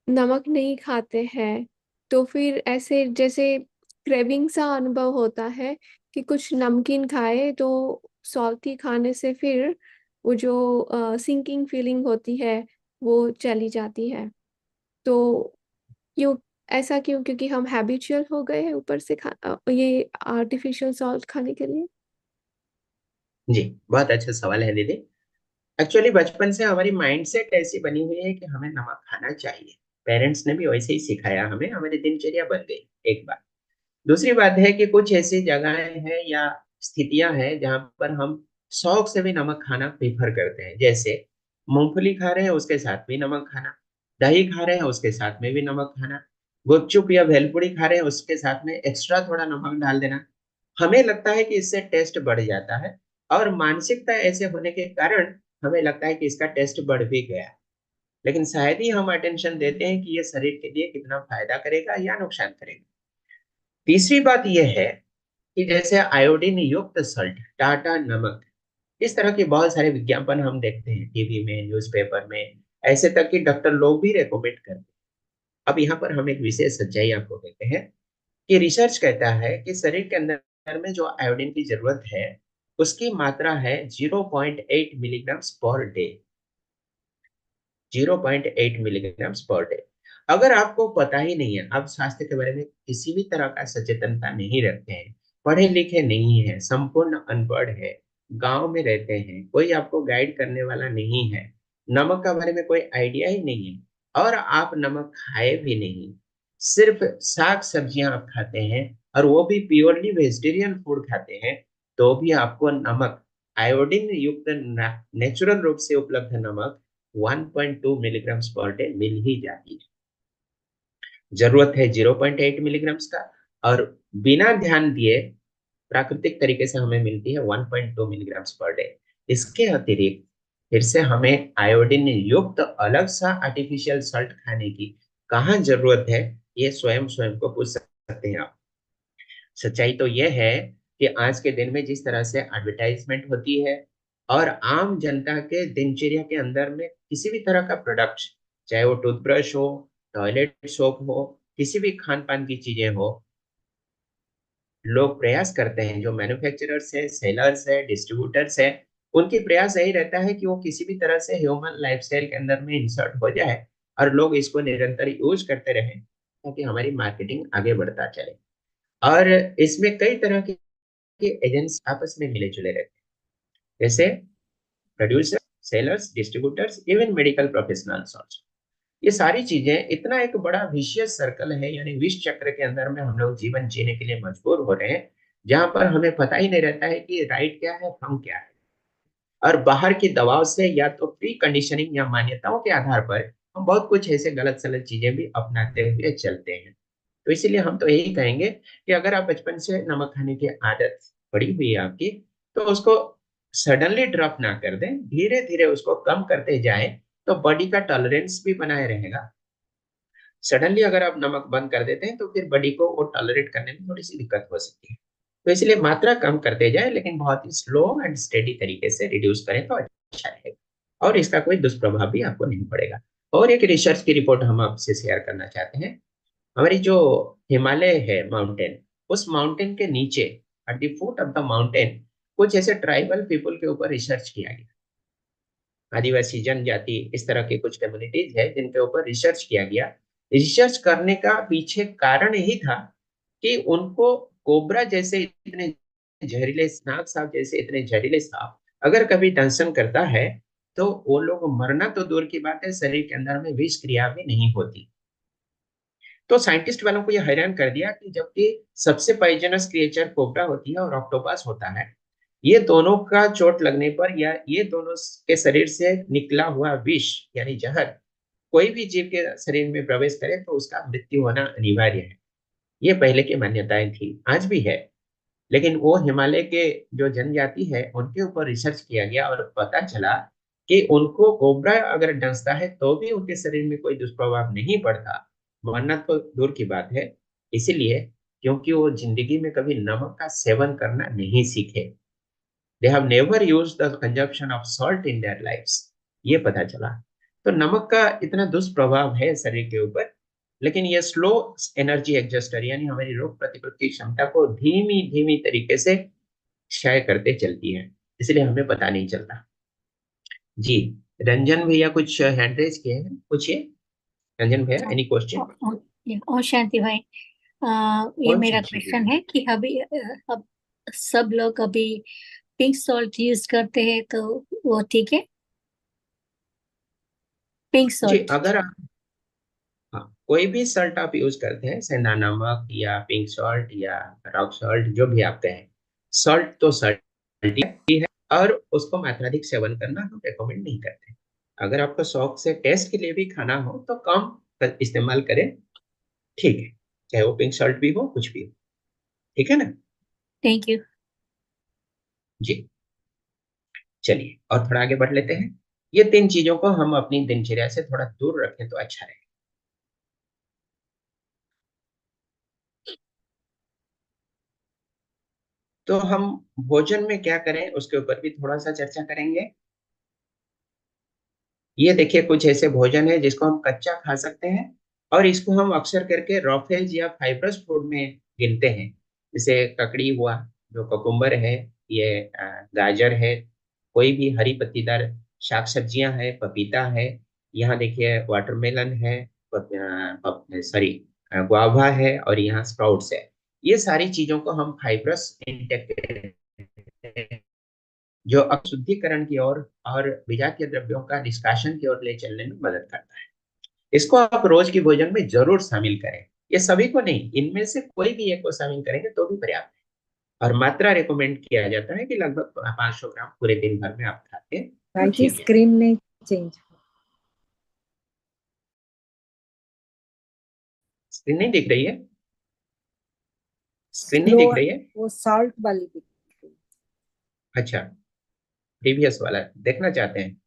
नमक नहीं खाते हैं तो फिर ऐसे जैसे क्रेविंग सा अनुभव होता है कि कुछ नमकीन खाए, तो सॉल्टी खाने से फिर वो जो सिंकिंग फीलिंग होती है वो चली जाती है। तो क्यों ऐसा क्यों? क्योंकि हम हैबिचुअल हो गए हैं ऊपर से ये आर्टिफिशियल सॉल्ट खाने के लिए। जी, बहुत अच्छा सवाल है दीदी। एक्चुअली बचपन से हमारी माइंडसेट ऐसी बनी हुई है कि हमें नमक खाना चाहिए। पेरेंट्स ने भी वैसे ही सिखाया हमें, हमारी दिनचर्या बन गई। एक बात। दूसरी बात है कि कुछ ऐसी जगहें हैं या स्थितियां हैं जहां पर हम शौक से भी नमक खाना प्रेफर करते हैं। जैसे मूंगफली खा रहे हैं उसके साथ भी नमक खाना, दही खा रहे हैं उसके साथ में भी नमक खाना, गुपचुप या भेलपुड़ी खा रहे हैं उसके साथ में एक्स्ट्रा थोड़ा नमक डाल देना। हमें लगता है कि इससे टेस्ट बढ़ जाता है, और मानसिकता ऐसे होने के कारण हमें लगता है कि इसका टेस्ट बढ़ भी गया। लेकिन शायद ही हम अटेंशन देते हैं कि ये शरीर के लिए कितना फायदा करेगा या नुकसान करेगा। तीसरी बात यह है कि जैसे आयोडीन युक्त सल्ट, टाटा नमक, इस तरह के बहुत सारे विज्ञापन हम देखते हैं टीवी में, न्यूज़पेपर में, ऐसे तक कि डॉक्टर लोग भी रेकमेंड करते हैं। अब यहाँ पर हम एक विशेष सच्चाई आपको कहते हैं कि रिसर्च कहता है कि शरीर के अंदर में जो आयोडीन की जरूरत है उसकी मात्रा है 0.8 milligram per day. 0.8 milligram per day. अगर आपको पता ही नहीं है, आप स्वास्थ्य के बारे में किसी भी तरह का सचेतनता नहीं रखते हैं, पढ़े लिखे नहीं है, संपूर्ण अनपढ़ है, गांव में रहते हैं, कोई आपको गाइड करने वाला नहीं है, नमक के बारे में कोई आइडिया ही नहीं है, और आप नमक खाए भी नहीं, सिर्फ साग सब्जियां आप खाते हैं और वो भी प्योरली वेजिटेरियन फूड खाते हैं, तो भी आपको नमक, आयोडीन युक्त नेचुरल रूप से उपलब्ध नमक 1.2 मिलीग्राम पर डे मिल ही जाती है। जरूरत है 0.8 मिलीग्राम का, और बिना ध्यान दिए प्राकृतिक तरीके से हमें मिलती है 1.2 मिलीग्राम पर डे। इसके अतिरिक्त फिर से हमें आयोडीन युक्त अलग सा आर्टिफिशियल सॉल्ट खाने की कहाँ जरूरत है, ये स्वयं स्वयं को पूछ सकते हैं आप। सच्चाई तो यह है कि आज के दिन में जिस तरह से एडवर्टाइजमेंट होती है और आम जनता के दिनचर्या के अंदर में किसी भी तरह का प्रोडक्ट, चाहे वो टूथब्रश हो, टॉयलेट सोप हो, किसी भी खान पान की चीजें हो, लोग प्रयास करते हैं, जो मैन्युफैक्चरर्स है, सेलर्स है, डिस्ट्रीब्यूटर्स है, उनकी प्रयास यही रहता है कि वो किसी भी तरह से ह्यूमन लाइफस्टाइल के अंदर में इंसर्ट हो जाए और लोग इसको निरंतर यूज करते रहें, ताकि हमारी मार्केटिंग आगे बढ़ता चले। और इसमें कई तरह के एजेंट्स आपस में मिले जुले रहते हैं, जैसे producer, sellers, distributors, even medical professionals also. ये सारी चीजें इतना एक बड़ा विशियस सर्कल है, यानी विष चक्र के अंदर में हम लोग जीवन जीने के लिए मजबूर हो रहे हैं, जहां पर हमें पता ही नहीं रहता है कि राइट क्या है, रॉन्ग क्या है। और बाहर के दबाव से या तो प्री कंडीशनिंग या मान्यताओं के आधार पर हम बहुत कुछ ऐसे गलत सलत चीजें भी अपनाते हुए चलते हैं। तो इसीलिए हम तो यही कहेंगे कि अगर आप बचपन से नमक खाने की आदत पड़ी हुई है आपकी, तो उसको सडनली ड्रॉप ना कर दें, धीरे धीरे उसको कम करते जाएं, तो बॉडी का टॉलरेंस भी बनाए रहेगा। सडनली अगर आप नमक बंद कर देते हैं तो फिर बॉडी को वो टॉलरेट करने में थोड़ी सी दिक्कत हो सकती है। तो इसलिए मात्रा कम करते जाए, लेकिन बहुत ही स्लो एंड स्टेडी तरीके से रिड्यूस करें तो अच्छा रहेगा, और इसका कोई दुष्प्रभाव भी आपको नहीं पड़ेगा। और एक रिसर्च की रिपोर्ट हम आपसे शेयर करना चाहते हैं। हमारी जो हिमालय है माउंटेन, उस माउंटेन के नीचे, at the foot of the mountain, कुछ ऐसे ट्राइबल पीपल के ऊपर रिसर्च किया गया। आदिवासी जनजाति, इस तरह की कुछ कम्युनिटीज है जिनके ऊपर रिसर्च किया गया। रिसर्च करने का पीछे कारण यही था कि उनको कोबरा जैसे इतने जहरीले, नाग सांप जैसे इतने जहरीले सांप अगर कभी दंशन करता है, तो वो लोग मरना तो दूर की बात है, शरीर के अंदर में विष क्रिया भी नहीं होती। तो साइंटिस्ट वालों को यह हैरान कर दिया कि जबकि सबसे पॉइजनस क्रिएचर कोबरा होती है और ऑक्टोपस होता है, ये दोनों का चोट लगने पर या ये दोनों के शरीर से निकला हुआ विष यानी जहर कोई भी जीव के शरीर में प्रवेश करे तो उसका मृत्यु होना अनिवार्य है। ये पहले की मान्यताएं थी, आज भी है। लेकिन वो हिमालय के जो जनजाति है उनके ऊपर रिसर्च किया गया और पता चला कि उनको कोबरा अगर डसता है तो भी उनके शरीर में कोई दुष्प्रभाव नहीं पड़ता, मरना तो दूर की बात है। इसीलिए क्योंकि वो जिंदगी में कभी नमक का सेवन करना नहीं सीखे। They have never used the consumption of salt in their lives, ये पता चला। तो नमक का इतना दुष्प्रभाव है शरीर के ऊपर, लेकिन ये स्लो एनर्जी एडजस्टर यानी हमारी रोग प्रतिरोधक क्षमता को धीमी धीमी तरीके से क्षय करते चलती है, इसलिए हमें पता नहीं चलता। जी, रंजन भैया कुछ हैंड रेज किए हैं, पूछिए। रंजन भैया, एनी क्वेश्चन? और शांति भाई, ये मेरा क्वेश्चन है कि अभी अब सब लोग अभी पिंक सॉल्ट यूज करते हैं, तो वो ठीक है? पिंक जी, सॉल्ट। अगर आप हाँ, कोई भी सॉल्ट आप यूज करते हैं, सेंधा नमक या पिंक सॉल्ट या रॉक सॉल्ट, जो भी आप कहें, सॉल्ट तो सॉल्ट ही है, और उसको मात्राधिक सेवन करना हम रेकमेंड नहीं करते। अगर आपको शौक से टेस्ट के लिए भी खाना हो तो कम इस्तेमाल करें, ठीक है, चाहे वो पिंक सॉल्ट भी हो, कुछ भी हो, ठीक है ना। Thank you. जी, चलिए और थोड़ा आगे बढ़ लेते हैं। ये 3 चीजों को हम अपनी दिनचर्या से थोड़ा दूर रखें तो अच्छा रहेगा। तो हम भोजन में क्या करें उसके ऊपर भी थोड़ा सा चर्चा करेंगे। ये देखिए, कुछ ऐसे भोजन है जिसको हम कच्चा खा सकते हैं, और इसको हम अक्सर करके रॉफेज या फाइब्रस फूड में गिनते हैं। जैसे ककड़ी हुआ, जो कुकुम्बर है, ये गाजर है, कोई भी हरी पत्तीदार शाक सब्जियां है, पपीता है, यहाँ देखिए वाटरमेलन है, सॉरी गुआवा है, और यहाँ स्प्राउट्स है। ये सारी चीजों को हम फाइब्रस इंटेक जो शुद्धिकरण की ओर और विजातीय द्रव्यों का निष्कासन की ओर ले चलने में मदद करता है। इसको आप रोज की भोजन में जरूर शामिल करें। ये सभी को नहीं, इनमें से कोई भी एक को शामिल करेंगे तो भी पर्याप्त है। और मात्रा रिकमेंड किया जाता है कि लगभग 500 ग्राम पूरे दिन भर में आप खाते हैं तो भाई जी ठीक है। स्क्रीन नहीं चेंज। स्क्रीन नहीं दिख रही है? स्क्रीन नहीं स्लो, दिख रही है? वो सॉल्ट वाली दिख रही है। अच्छा, प्रीवियस वाला देखना चाहते हैं?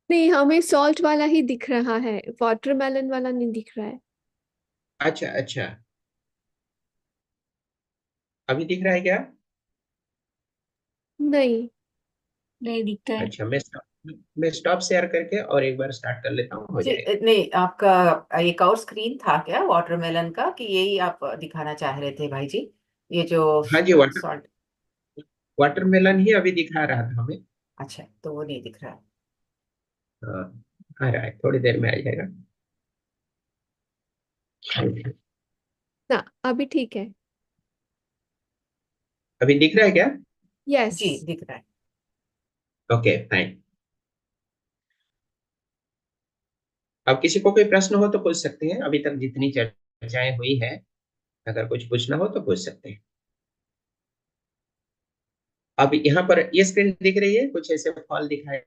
नहीं, हमें सॉल्ट वाला ही दिख रहा है, वाटरमेलन वाला नहीं दिख रहा है। अच्छा अच्छा, अभी दिख रहा है क्या? नहीं। नहीं दिखता है। अच्छा, मैं स्टॉप शेयर करके और एक बार स्टार्ट कर लेता हूँ, हो जी जाएगा। नहीं, आपका एक और स्क्रीन था क्या वाटरमेलन का, कि यही आप दिखाना चाह रहे थे भाई जी? ये जो हाँ जी, सॉल्ट। वाटरमेलन ही अभी दिखा रहा था हमें। अच्छा, तो वो नहीं दिख रहा है। हाँ, आ रहा है, थोड़ी देर में आ जाएगा। ना, अभी ठीक है। अभी दिख रहा है क्या? यस। जी दिख रहा है। Okay fine. अब किसी को कोई प्रश्न हो तो पूछ सकते हैं, अभी तक जितनी चर्चाएं हुई है, अगर कुछ पूछना हो तो पूछ सकते हैं। अब यहाँ पर ये स्क्रीन दिख रही है, कुछ ऐसे फल दिखाए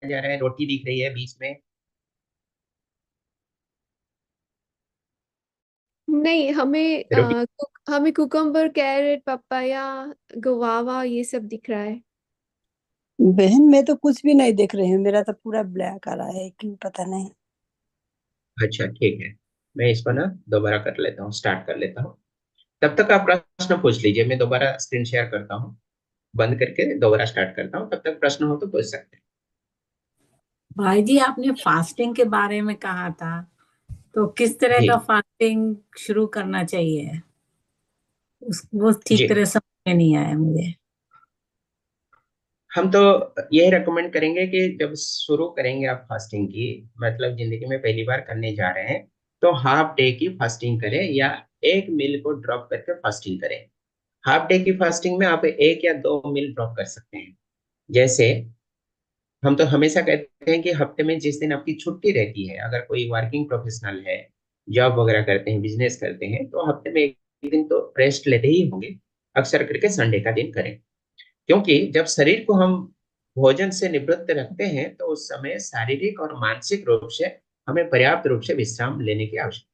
जा रहे हैं, रोटी दिख रही है बीच में। नहीं, रोटी, हमें कुकम्बर, कैरेट, पपाया, गुआवा ये सब दिख रहा है। बहन मैं तो कुछ भी नहीं देख रही हूँ, मेरा तो पूरा ब्लैक आ रहा है, क्यों पता नहीं। अच्छा ठीक है, मैं इसको ना दोबारा कर लेता हूँ, स्टार्ट कर लेता हूँ। तब तक आप प्रश्न पूछ लीजिए, मैं दोबारा स्क्रीन शेयर करता हूँ, बंद करके दोबारा स्टार्ट करता हूँ, तब तक प्रश्न हो तो पूछ सकते हैं। भाई जी आपने फास्टिंग के बारे में कहा था, तो किस तरह जी का फास्टिंग शुरू करना चाहिए? वो ठीक जी, तरह समझ में नहीं आया मुझे। हम तो यही रेकमेंड करेंगे कि जब शुरू करेंगे आप फास्टिंग की, मतलब जिंदगी में पहली बार करने जा रहे हैं, तो हाफ डे की फास्टिंग करें या एक मील को ड्रॉप करके फास्टिंग करें। हाफ डे की फास्टिंग में आप 1 या 2 मील ड्रॉप कर सकते हैं। जैसे हम तो हमेशा कहते हैं कि हफ्ते में जिस दिन आपकी छुट्टी रहती है, अगर कोई वर्किंग प्रोफेशनल है, जॉब वगैरह करते हैं, बिजनेस करते हैं, तो हफ्ते में एक दिन तो रेस्ट लेते ही होंगे। अक्सर करके संडे का दिन करें, क्योंकि जब शरीर को हम भोजन से निवृत्त रखते हैं तो उस समय शारीरिक और मानसिक रूप से हमें पर्याप्त रूप से विश्राम लेने की आवश्यकता